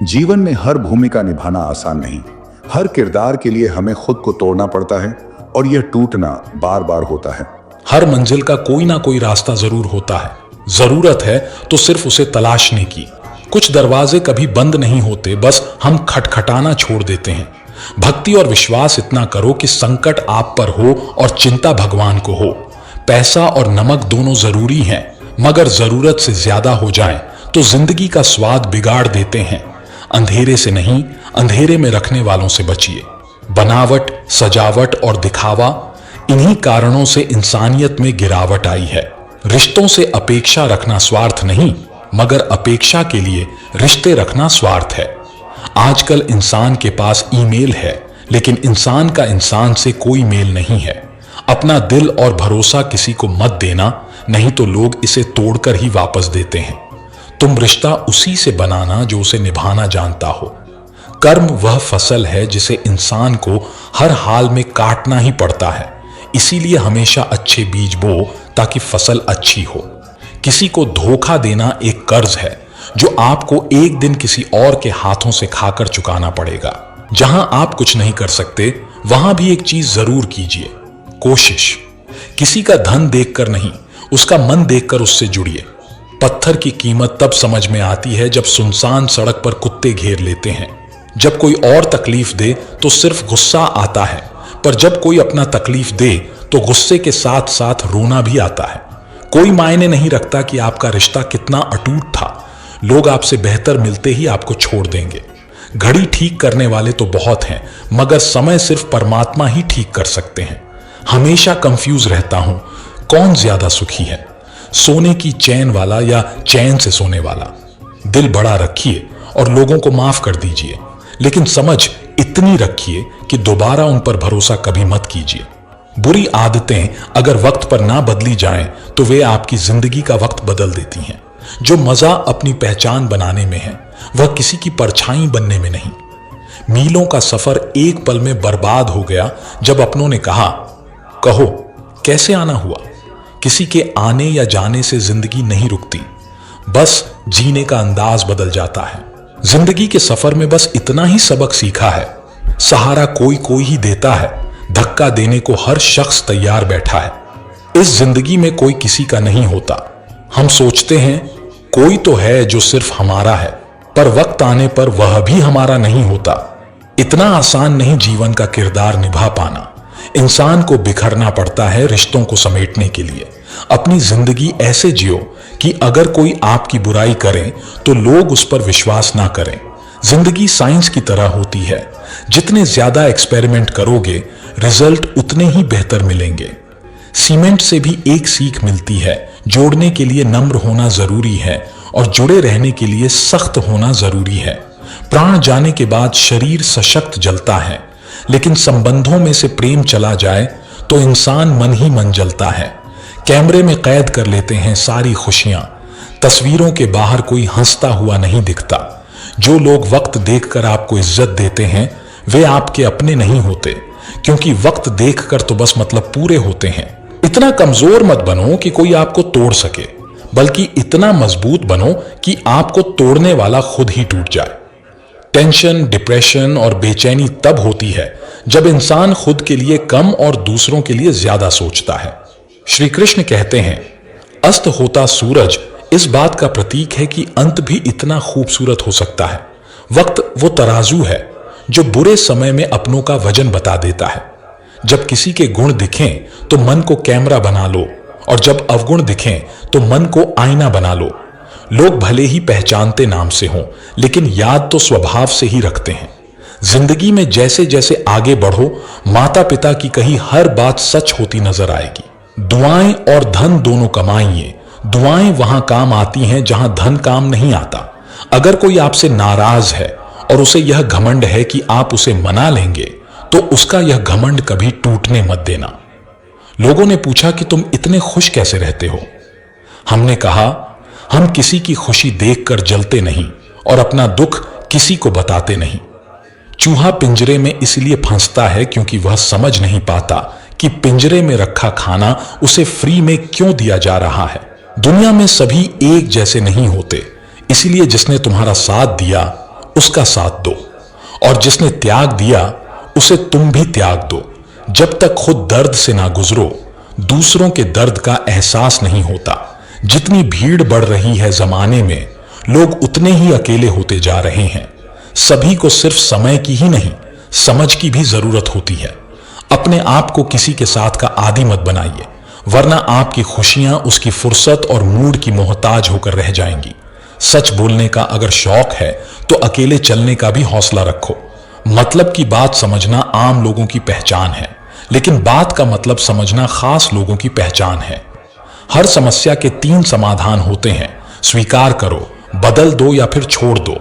जीवन में हर भूमिका निभाना आसान नहीं। हर किरदार के लिए हमें खुद को तोड़ना पड़ता है और यह टूटना बार बार होता है। हर मंजिल का कोई ना कोई रास्ता जरूर होता है, जरूरत है तो सिर्फ उसे तलाशने की। कुछ दरवाजे कभी बंद नहीं होते, बस हम खटखटाना छोड़ देते हैं। भक्ति और विश्वास इतना करो कि संकट आप पर हो और चिंता भगवान को हो। पैसा और नमक दोनों जरूरी हैं, मगर जरूरत से ज्यादा हो जाएं तो जिंदगी का स्वाद बिगाड़ देते हैं। अंधेरे से नहीं, अंधेरे में रखने वालों से बचिए। बनावट, सजावट और दिखावा, इन्हीं कारणों से इंसानियत में गिरावट आई है। रिश्तों से अपेक्षा रखना स्वार्थ नहीं, मगर अपेक्षा के लिए रिश्ते रखना स्वार्थ है। आजकल इंसान के पास ईमेल है, लेकिन इंसान का इंसान से कोई मेल नहीं है। अपना दिल और भरोसा किसी को मत देना, नहीं तो लोग इसे तोड़कर ही वापस देते हैं। तुम रिश्ता उसी से बनाना जो उसे निभाना जानता हो। कर्म वह फसल है जिसे इंसान को हर हाल में काटना ही पड़ता है। इसीलिए हमेशा अच्छे बीज बो ताकि फसल अच्छी हो। किसी को धोखा देना एक कर्ज है जो आपको एक दिन किसी और के हाथों से खाकर चुकाना पड़ेगा। जहां आप कुछ नहीं कर सकते, वहां भी एक चीज जरूर कीजिए, कोशिश। किसी का धन देखकर नहीं, उसका मन देखकर उससे जुड़िए। पत्थर की कीमत तब समझ में आती है जब सुनसान सड़क पर कुत्ते घेर लेते हैं। जब कोई और तकलीफ दे तो सिर्फ गुस्सा आता है, पर जब कोई अपना तकलीफ दे तो गुस्से के साथ साथ रोना भी आता है। कोई मायने नहीं रखता कि आपका रिश्ता कितना अटूट था, लोग आपसे बेहतर मिलते ही आपको छोड़ देंगे। घड़ी ठीक करने वाले तो बहुत हैं, मगर समय सिर्फ परमात्मा ही ठीक कर सकते हैं। हमेशा कंफ्यूज रहता हूं, कौन ज्यादा सुखी है, सोने की चैन वाला या चैन से सोने वाला। दिल बड़ा रखिए और लोगों को माफ कर दीजिए, लेकिन समझ इतनी रखिए कि दोबारा उन पर भरोसा कभी मत कीजिए। बुरी आदतें अगर वक्त पर ना बदली जाएं तो वे आपकी जिंदगी का वक्त बदल देती हैं। जो मजा अपनी पहचान बनाने में है, वह किसी की परछाई बनने में नहीं। मीलों का सफर एक पल में बर्बाद हो गया जब अपनों ने कहा, कहो कैसे आना हुआ। किसी के आने या जाने से जिंदगी नहीं रुकती, बस जीने का अंदाज बदल जाता है। जिंदगी के सफर में बस इतना ही सबक सीखा है, सहारा कोई कोई ही देता है, धक्का देने को हर शख्स तैयार बैठा है। इस जिंदगी में कोई किसी का नहीं होता। हम सोचते हैं कोई तो है जो सिर्फ हमारा है, पर वक्त आने पर वह भी हमारा नहीं होता। इतना आसान नहीं जीवन का किरदार निभा पाना। इंसान को बिखरना पड़ता है रिश्तों को समेटने के लिए। अपनी जिंदगी ऐसे जियो कि अगर कोई आपकी बुराई करे तो लोग उस पर विश्वास ना करें। जिंदगी साइंस की तरह होती है, जितने ज्यादा एक्सपेरिमेंट करोगे रिजल्ट उतने ही बेहतर मिलेंगे। सीमेंट से भी एक सीख मिलती है, जोड़ने के लिए नम्र होना जरूरी है और जुड़े रहने के लिए सख्त होना जरूरी है। प्राण जाने के बाद शरीर सशक्त जलता है, लेकिन संबंधों में से प्रेम चला जाए तो इंसान मन ही मन जलता है। कैमरे में कैद कर लेते हैं सारी खुशियां, तस्वीरों के बाहर कोई हंसता हुआ नहीं दिखता। जो लोग वक्त देखकर आपको इज्जत देते हैं वे आपके अपने नहीं होते, क्योंकि वक्त देखकर तो बस मतलब पूरे होते हैं। इतना कमजोर मत बनो कि कोई आपको तोड़ सके, बल्कि इतना मजबूत बनो कि आपको तोड़ने वाला खुद ही टूट जाए। टेंशन, डिप्रेशन और बेचैनी तब होती है जब इंसान खुद के लिए कम और दूसरों के लिए ज्यादा सोचता है। श्री कृष्ण कहते हैं, अस्त होता सूरज इस बात का प्रतीक है कि अंत भी इतना खूबसूरत हो सकता है। वक्त वो तराजू है जो बुरे समय में अपनों का वजन बता देता है। जब किसी के गुण दिखें तो मन को कैमरा बना लो, और जब अवगुण दिखें तो मन को आईना बना लो। लोग भले ही पहचानते नाम से हों, लेकिन याद तो स्वभाव से ही रखते हैं। जिंदगी में जैसे जैसे आगे बढ़ो, माता पिता की कही हर बात सच होती नजर आएगी। दुआएं और धन दोनों कमाइए। दुआएं वहां काम आती हैं जहां धन काम नहीं आता। अगर कोई आपसे नाराज है और उसे यह घमंड है कि आप उसे मना लेंगे, तो उसका यह घमंड कभी टूटने मत देना। लोगों ने पूछा कि तुम इतने खुश कैसे रहते हो। हमने कहा, हम किसी की खुशी देखकर जलते नहीं और अपना दुख किसी को बताते नहीं। चूहा पिंजरे में इसलिए फंसता है क्योंकि वह समझ नहीं पाता कि पिंजरे में रखा खाना उसे फ्री में क्यों दिया जा रहा है। दुनिया में सभी एक जैसे नहीं होते, इसलिए जिसने तुम्हारा साथ दिया उसका साथ दो, और जिसने त्याग दिया उसे तुम भी त्याग दो। जब तक खुद दर्द से ना गुजरो, दूसरों के दर्द का एहसास नहीं होता। जितनी भीड़ बढ़ रही है जमाने में, लोग उतने ही अकेले होते जा रहे हैं। सभी को सिर्फ समय की ही नहीं, समझ की भी जरूरत होती है। अपने आप को किसी के साथ का आदी मत बनाइए, वरना आपकी खुशियां उसकी फुर्सत और मूड की मोहताज होकर रह जाएंगी। सच बोलने का अगर शौक है तो अकेले चलने का भी हौसला रखो। मतलब की बात समझना आम लोगों की पहचान है, लेकिन बात का मतलब समझना खास लोगों की पहचान है। हर समस्या के 3 समाधान होते हैं, स्वीकार करो, बदल दो या फिर छोड़ दो।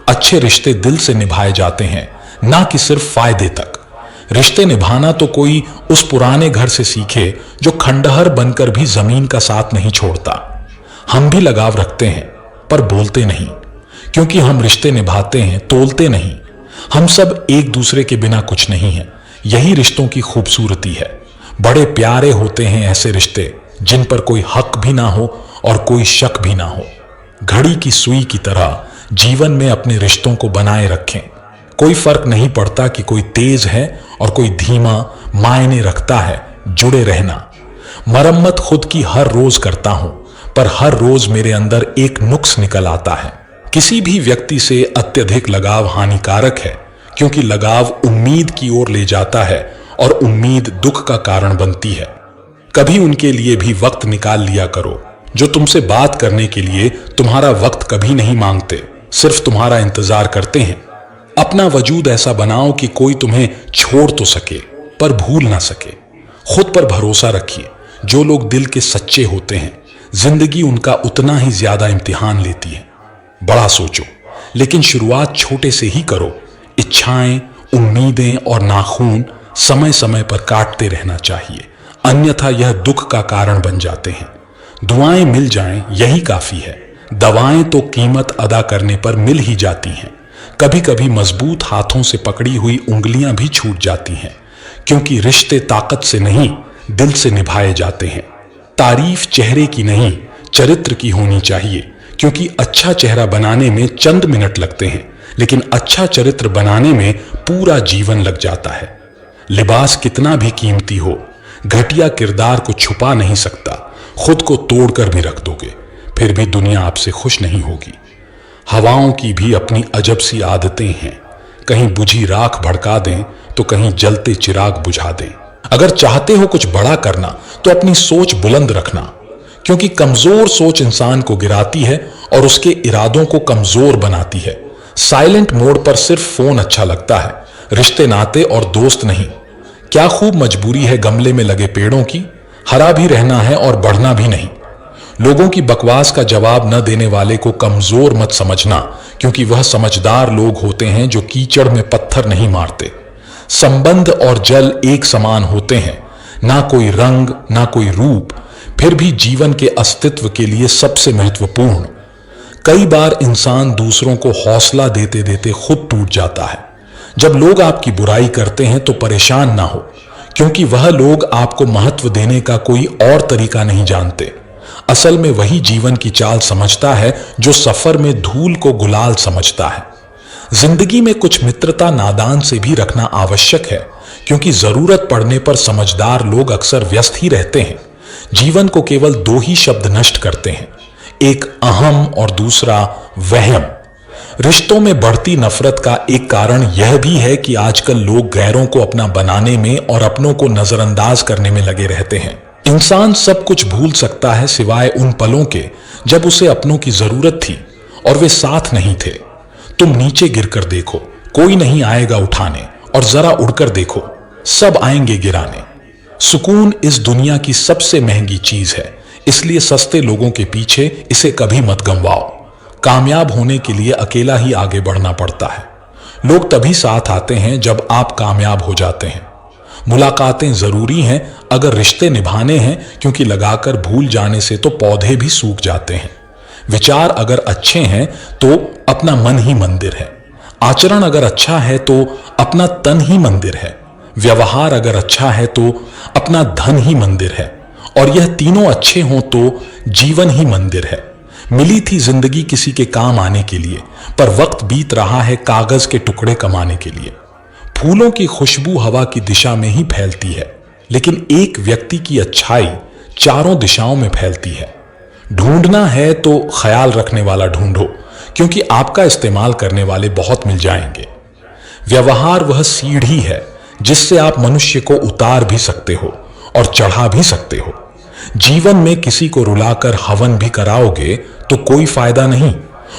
अच्छे रिश्ते दिल से निभाए जाते हैं, ना कि सिर्फ फायदे तक। रिश्ते निभाना तो कोई उस पुराने घर से सीखे जो खंडहर बनकर भी जमीन का साथ नहीं छोड़ता। हम भी लगाव रखते हैं पर बोलते नहीं, क्योंकि हम रिश्ते निभाते हैं, तोलते नहीं। हम सब एक दूसरे के बिना कुछ नहीं है, यही रिश्तों की खूबसूरती है। बड़े प्यारे होते हैं ऐसे रिश्ते जिन पर कोई हक भी ना हो और कोई शक भी ना हो। घड़ी की सुई की तरह जीवन में अपने रिश्तों को बनाए रखें। कोई फर्क नहीं पड़ता कि कोई तेज है और कोई धीमा, मायने रखता है जुड़े रहना। मरम्मत खुद की हर रोज करता हूं, पर हर रोज मेरे अंदर एक नुक्स निकल आता है। किसी भी व्यक्ति से अत्यधिक लगाव हानिकारक है, क्योंकि लगाव उम्मीद की ओर ले जाता है और उम्मीद दुख का कारण बनती है। कभी उनके लिए भी वक्त निकाल लिया करो जो तुमसे बात करने के लिए तुम्हारा वक्त कभी नहीं मांगते, सिर्फ तुम्हारा इंतजार करते हैं। अपना वजूद ऐसा बनाओ कि कोई तुम्हें छोड़ तो सके पर भूल ना सके। खुद पर भरोसा रखिए। जो लोग दिल के सच्चे होते हैं, जिंदगी उनका उतना ही ज्यादा इम्तिहान लेती है। बड़ा सोचो, लेकिन शुरुआत छोटे से ही करो। इच्छाएं, उम्मीदें और नाखून समय समय पर काटते रहना चाहिए, अन्यथा यह दुख का कारण बन जाते हैं। दुआएं मिल जाएं यही काफी है। दवाएं तो कीमत अदा करने पर मिल ही जाती हैं। कभी कभी मजबूत हाथों से पकड़ी हुई उंगलियां भी छूट जाती हैं, क्योंकि रिश्ते ताकत से नहीं दिल से निभाए जाते हैं। तारीफ चेहरे की नहीं चरित्र की होनी चाहिए, क्योंकि अच्छा चेहरा बनाने में चंद मिनट लगते हैं, लेकिन अच्छा चरित्र बनाने में पूरा जीवन लग जाता है। लिबास कितना भी कीमती हो, घटिया किरदार को छुपा नहीं सकता। खुद को तोड़कर भी रख दोगे, फिर भी दुनिया आपसे खुश नहीं होगी। हवाओं की भी अपनी अजब सी आदतें हैं, कहीं बुझी राख भड़का दें तो कहीं जलते चिराग बुझा दें। अगर चाहते हो कुछ बड़ा करना तो अपनी सोच बुलंद रखना, क्योंकि कमजोर सोच इंसान को गिराती है और उसके इरादों को कमजोर बनाती है। साइलेंट मोड पर सिर्फ फोन अच्छा लगता है, रिश्ते नाते और दोस्त नहीं। क्या खूब मजबूरी है गमले में लगे पेड़ों की, हरा भी रहना है और बढ़ना भी नहीं। लोगों की बकवास का जवाब न देने वाले को कमजोर मत समझना, क्योंकि वह समझदार लोग होते हैं जो कीचड़ में पत्थर नहीं मारते। संबंध और जल एक समान होते हैं, ना कोई रंग ना कोई रूप, फिर भी जीवन के अस्तित्व के लिए सबसे महत्वपूर्ण। कई बार इंसान दूसरों को हौसला देते देते खुद टूट जाता है। जब लोग आपकी बुराई करते हैं तो परेशान ना हो, क्योंकि वह लोग आपको महत्व देने का कोई और तरीका नहीं जानते। असल में वही जीवन की चाल समझता है जो सफर में धूल को गुलाल समझता है। जिंदगी में कुछ मित्रता नादान से भी रखना आवश्यक है, क्योंकि जरूरत पड़ने पर समझदार लोग अक्सर व्यस्त ही रहते हैं। जीवन को केवल दो ही शब्द नष्ट करते हैं, एक अहम और दूसरा वहम। रिश्तों में बढ़ती नफरत का एक कारण यह भी है कि आजकल लोग गैरों को अपना बनाने में और अपनों को नजरअंदाज करने में लगे रहते हैं। इंसान सब कुछ भूल सकता है सिवाय उन पलों के जब उसे अपनों की जरूरत थी और वे साथ नहीं थे। तुम नीचे गिरकर देखो, कोई नहीं आएगा उठाने, और जरा उड़कर देखो, सब आएंगे गिराने। सुकून इस दुनिया की सबसे महंगी चीज है, इसलिए सस्ते लोगों के पीछे इसे कभी मत गंवाओ। कामयाब होने के लिए अकेला ही आगे बढ़ना पड़ता है। लोग तभी साथ आते हैं जब आप कामयाब हो जाते हैं। मुलाकातें जरूरी हैं अगर रिश्ते निभाने हैं, क्योंकि लगाकर भूल जाने से तो पौधे भी सूख जाते हैं। विचार अगर अच्छे हैं तो अपना मन ही मंदिर है। आचरण अगर अच्छा है तो अपना तन ही मंदिर है। व्यवहार अगर अच्छा है तो अपना धन ही मंदिर है। और यह तीनों अच्छे हों तो जीवन ही मंदिर है। मिली थी जिंदगी किसी के काम आने के लिए, पर वक्त बीत रहा है कागज के टुकड़े कमाने के लिए। फूलों की खुशबू हवा की दिशा में ही फैलती है, लेकिन एक व्यक्ति की अच्छाई चारों दिशाओं में फैलती है। ढूंढना है तो ख्याल रखने वाला ढूंढो, क्योंकि आपका इस्तेमाल करने वाले बहुत मिल जाएंगे। व्यवहार वह सीढ़ी है जिससे आप मनुष्य को उतार भी सकते हो और चढ़ा भी सकते हो। जीवन में किसी को रुलाकर हवन भी कराओगे तो कोई फायदा नहीं,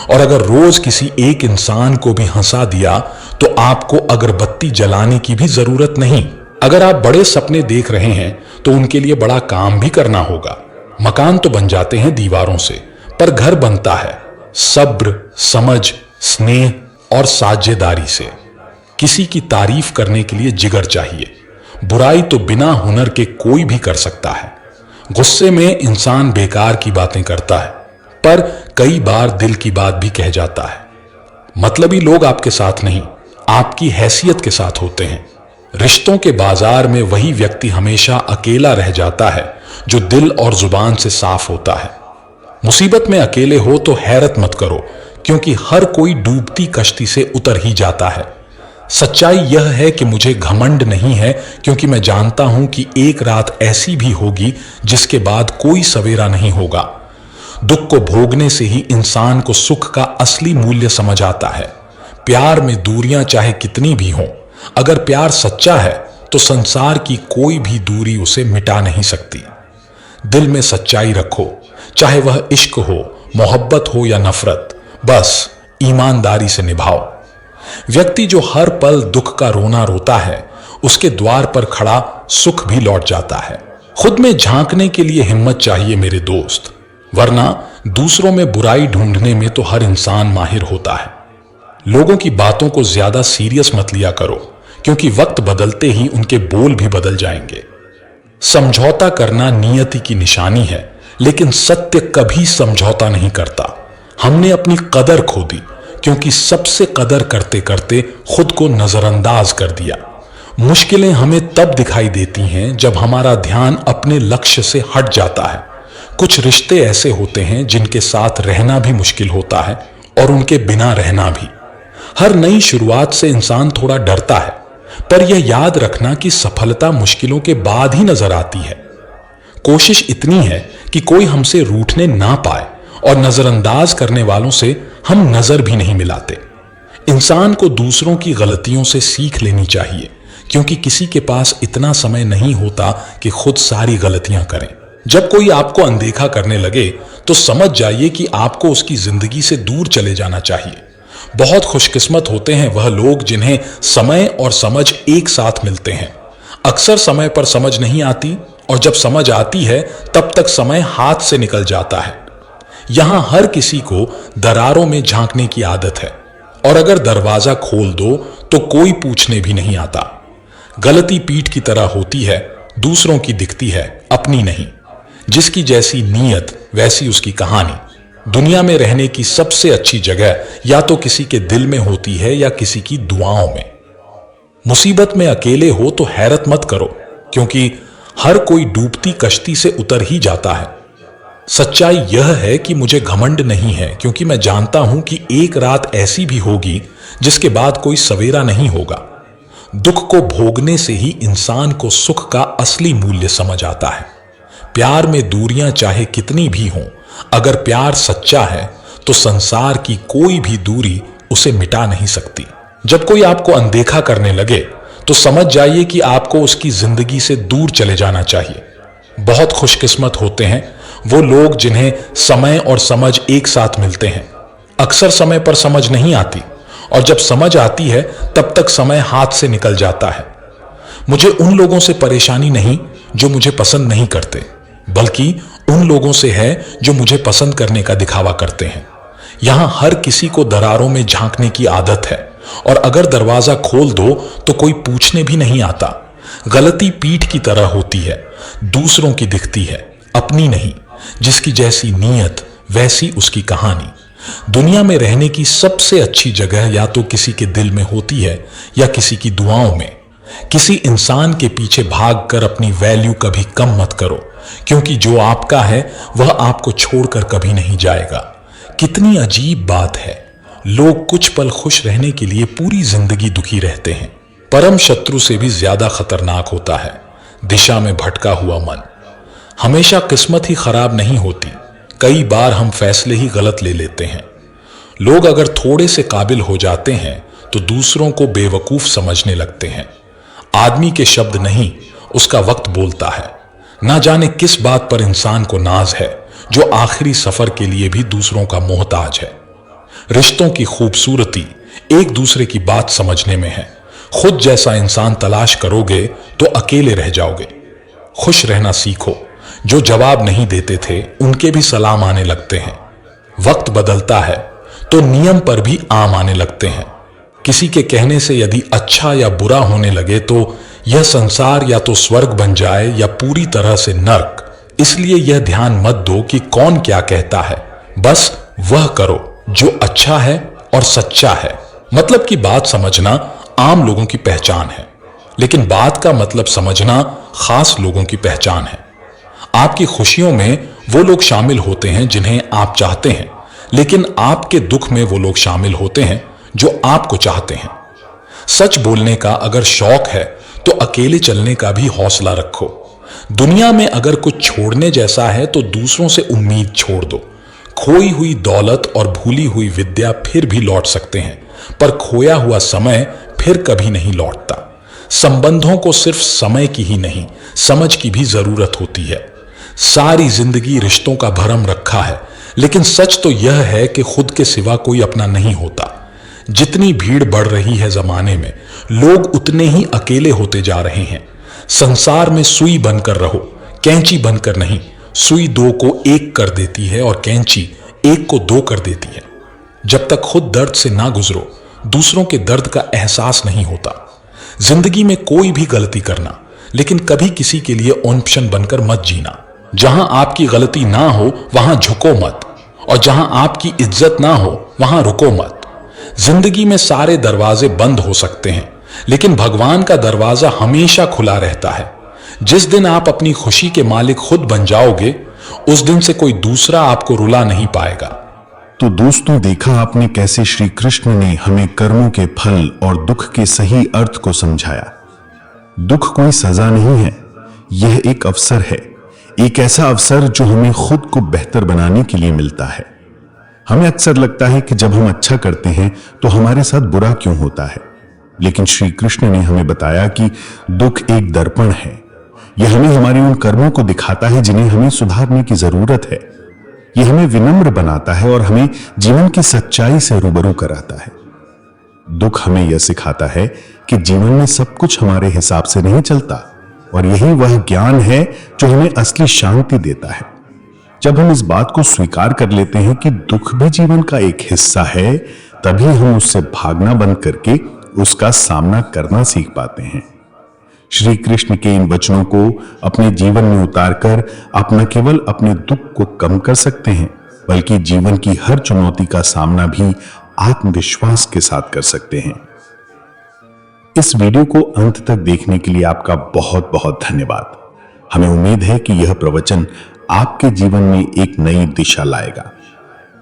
और अगर रोज किसी एक इंसान को भी हंसा दिया तो आपको अगरबत्ती जलाने की भी जरूरत नहीं। अगर आप बड़े सपने देख रहे हैं तो उनके लिए बड़ा काम भी करना होगा। मकान तो बन जाते हैं दीवारों से, पर घर बनता है सब्र, समझ, स्नेह और साझेदारी से। किसी की तारीफ करने के लिए जिगर चाहिए। बुराई तो बिना हुनर के कोई भी कर सकता है। गुस्से में इंसान बेकार की बातें करता है, पर कई बार दिल की बात भी कह जाता है। मतलबी लोग आपके साथ नहीं, आपकी हैसियत के साथ होते हैं। रिश्तों के बाजार में वही व्यक्ति हमेशा अकेला रह जाता है जो दिल और जुबान से साफ होता है। मुसीबत में अकेले हो तो हैरत मत करो, क्योंकि हर कोई डूबती कश्ती से उतर ही जाता है। सच्चाई यह है कि मुझे घमंड नहीं है, क्योंकि मैं जानता हूं कि एक रात ऐसी भी होगी जिसके बाद कोई सवेरा नहीं होगा। दुख को भोगने से ही इंसान को सुख का असली मूल्य समझ आता है। प्यार में दूरियां चाहे कितनी भी हों, अगर प्यार सच्चा है तो संसार की कोई भी दूरी उसे मिटा नहीं सकती। दिल में सच्चाई रखो, चाहे वह इश्क हो, मोहब्बत हो या नफरत, बस ईमानदारी से निभाओ। व्यक्ति जो हर पल दुख का रोना रोता है, उसके द्वार पर खड़ा सुख भी लौट जाता है। खुद में झांकने के लिए हिम्मत चाहिए मेरे दोस्त, वरना दूसरों में बुराई ढूंढने में तो हर इंसान माहिर होता है। लोगों की बातों को ज्यादा सीरियस मत लिया करो, क्योंकि वक्त बदलते ही उनके बोल भी बदल जाएंगे। समझौता करना नियति की निशानी है, लेकिन सत्य कभी समझौता नहीं करता। हमने अपनी कदर खो दी, क्योंकि सबसे कदर करते करते खुद को नजरअंदाज कर दिया। मुश्किलें हमें तब दिखाई देती हैं जब हमारा ध्यान अपने लक्ष्य से हट जाता है। कुछ रिश्ते ऐसे होते हैं जिनके साथ रहना भी मुश्किल होता है और उनके बिना रहना भी। हर नई शुरुआत से इंसान थोड़ा डरता है, पर यह याद रखना कि सफलता मुश्किलों के बाद ही नजर आती है। कोशिश इतनी है कि कोई हमसे रूठने ना पाए, और नजरअंदाज करने वालों से हम नजर भी नहीं मिलाते। इंसान को दूसरों की गलतियों से सीख लेनी चाहिए, क्योंकि किसी के पास इतना समय नहीं होता कि खुद सारी गलतियां करें। जब कोई आपको अनदेखा करने लगे तो समझ जाइए कि आपको उसकी जिंदगी से दूर चले जाना चाहिए। बहुत खुशकिस्मत होते हैं वह लोग जिन्हें समय और समझ एक साथ मिलते हैं। अक्सर समय पर समझ नहीं आती, और जब समझ आती है तब तक समय हाथ से निकल जाता है। यहां हर किसी को दरारों में झांकने की आदत है, और अगर दरवाजा खोल दो तो कोई पूछने भी नहीं आता। गलती पीठ की तरह होती है, दूसरों की दिखती है, अपनी नहीं। जिसकी जैसी नीयत वैसी उसकी कहानी। दुनिया में रहने की सबसे अच्छी जगह या तो किसी के दिल में होती है या किसी की दुआओं में। मुसीबत में अकेले हो तो हैरत मत करो, क्योंकि हर कोई डूबती कश्ती से उतर ही जाता है। सच्चाई यह है कि मुझे घमंड नहीं है, क्योंकि मैं जानता हूं कि एक रात ऐसी भी होगी जिसके बाद कोई सवेरा नहीं होगा। दुख को भोगने से ही इंसान को सुख का असली मूल्य समझ आता है। प्यार में दूरियां चाहे कितनी भी हों, अगर प्यार सच्चा है तो संसार की कोई भी दूरी उसे मिटा नहीं सकती। जब कोई आपको अनदेखा करने लगे तो समझ जाइए कि आपको उसकी जिंदगी से दूर चले जाना चाहिए। बहुत खुशकिस्मत होते हैं वो लोग जिन्हें समय और समझ एक साथ मिलते हैं। अक्सर समय पर समझ नहीं आती, और जब समझ आती है तब तक समय हाथ से निकल जाता है। मुझे उन लोगों से परेशानी नहीं जो मुझे पसंद नहीं करते, बल्कि उन लोगों से है जो मुझे पसंद करने का दिखावा करते हैं। यहां हर किसी को दरारों में झांकने की आदत है, और अगर दरवाजा खोल दो तो कोई पूछने भी नहीं आता। गलती पीठ की तरह होती है, दूसरों की दिखती है, अपनी नहीं। जिसकी जैसी नीयत वैसी उसकी कहानी। दुनिया में रहने की सबसे अच्छी जगह या तो किसी के दिल में होती है या किसी की दुआओं में। किसी इंसान के पीछे भागकर अपनी वैल्यू कभी कम मत करो, क्योंकि जो आपका है वह आपको छोड़कर कभी नहीं जाएगा। कितनी अजीब बात है, लोग कुछ पल खुश रहने के लिए पूरी जिंदगी दुखी रहते हैं। परम शत्रु से भी ज्यादा खतरनाक होता है दिशा में भटका हुआ मन। हमेशा किस्मत ही खराब नहीं होती, कई बार हम फैसले ही गलत ले लेते हैं। लोग अगर थोड़े से काबिल हो जाते हैं तो दूसरों को बेवकूफ समझने लगते हैं। आदमी के शब्द नहीं, उसका वक्त बोलता है। ना जाने किस बात पर इंसान को नाज है, जो आखिरी सफर के लिए भी दूसरों का मोहताज है। रिश्तों की खूबसूरती एक दूसरे की बात समझने में है। खुद जैसा इंसान तलाश करोगे तो अकेले रह जाओगे। खुश रहना सीखो। जो जवाब नहीं देते थे उनके भी सलाम आने लगते हैं। वक्त बदलता है तो नियम पर भी आम आने लगते हैं। किसी के कहने से यदि अच्छा या बुरा होने लगे तो यह संसार या तो स्वर्ग बन जाए या पूरी तरह से नर्क। इसलिए यह ध्यान मत दो कि कौन क्या कहता है, बस वह करो जो अच्छा है और सच्चा है। मतलब की बात समझना आम लोगों की पहचान है, लेकिन बात का मतलब समझना खास लोगों की पहचान है। आपकी खुशियों में वो लोग शामिल होते हैं जिन्हें आप चाहते हैं, लेकिन आपके दुख में वो लोग शामिल होते हैं जो आपको चाहते हैं। सच बोलने का अगर शौक है तो अकेले चलने का भी हौसला रखो। दुनिया में अगर कुछ छोड़ने जैसा है तो दूसरों से उम्मीद छोड़ दो। खोई हुई दौलत और भूली हुई विद्या फिर भी लौट सकते हैं, पर खोया हुआ समय फिर कभी नहीं लौटता। संबंधों को सिर्फ समय की ही नहीं, समझ की भी जरूरत होती है। सारी जिंदगी रिश्तों का भरम रखा है, लेकिन सच तो यह है कि खुद के सिवा कोई अपना नहीं होता। जितनी भीड़ बढ़ रही है जमाने में, लोग उतने ही अकेले होते जा रहे हैं। संसार में सुई बनकर रहो, कैंची बनकर नहीं। सुई दो को एक कर देती है और कैंची एक को दो कर देती है। जब तक खुद दर्द से ना गुजरो, दूसरों के दर्द का एहसास नहीं होता। जिंदगी में कोई भी गलती करना, लेकिन कभी किसी के लिए ऑप्शन बनकर मत जीना। जहां आपकी गलती ना हो वहां झुको मत, और जहां आपकी इज्जत ना हो वहां रुको मत। जिंदगी में सारे दरवाजे बंद हो सकते हैं, लेकिन भगवान का दरवाजा हमेशा खुला रहता है। जिस दिन आप अपनी खुशी के मालिक खुद बन जाओगे, उस दिन से कोई दूसरा आपको रुला नहीं पाएगा। तो दोस्तों, देखा आपने कैसे श्री कृष्ण ने हमें कर्मों के फल और दुख के सही अर्थ को समझाया। दुख कोई सजा नहीं है, यह एक अवसर है, एक ऐसा अवसर जो हमें खुद को बेहतर बनाने के लिए मिलता है। हमें अक्सर लगता है कि जब हम अच्छा करते हैं तो हमारे साथ बुरा क्यों होता है, लेकिन श्री कृष्ण ने हमें बताया कि दुख एक दर्पण है। यह हमें हमारे उन कर्मों को दिखाता है जिन्हें हमें सुधारने की जरूरत है। यह हमें विनम्र बनाता है और हमें जीवन की सच्चाई से रूबरू कराता है। दुख हमें यह सिखाता है कि जीवन में सब कुछ हमारे हिसाब से नहीं चलता, और यही वह ज्ञान है जो हमें असली शांति देता है। जब हम इस बात को स्वीकार कर लेते हैं कि दुख भी जीवन का एक हिस्सा है, तभी हम उससे भागना बंद करके उसका सामना करना सीख पाते हैं। श्री कृष्ण के इन वचनों को अपने जीवन में उतारकर आप न केवल अपने दुख को कम कर सकते हैं, बल्कि जीवन की हर चुनौती का सामना भी आत्मविश्वास के साथ कर सकते हैं। इस वीडियो को अंत तक देखने के लिए आपका बहुत बहुत धन्यवाद। हमें उम्मीद है कि यह प्रवचन आपके जीवन में एक नई दिशा लाएगा।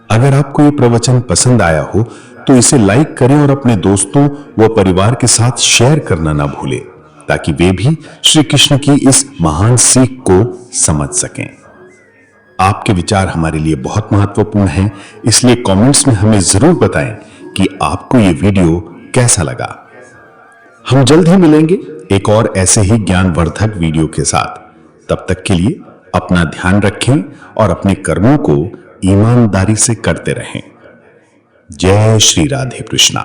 अगर आपको यह प्रवचन पसंद आया हो तो इसे लाइक करें और अपने दोस्तों व परिवार के साथ शेयर करना ना भूलें, ताकि वे भी श्री कृष्ण की इस महान सीख को समझ सकें। आपके विचार हमारे लिए बहुत महत्वपूर्ण हैं, इसलिए कमेंट्स में हमें जरूर बताएं कि आपको यह वीडियो कैसा लगा। हम जल्द ही मिलेंगे एक और ऐसे ही ज्ञानवर्धक वीडियो के साथ। तब तक के लिए अपना ध्यान रखें और अपने कर्मों को ईमानदारी से करते रहें। जय श्री राधे कृष्णा।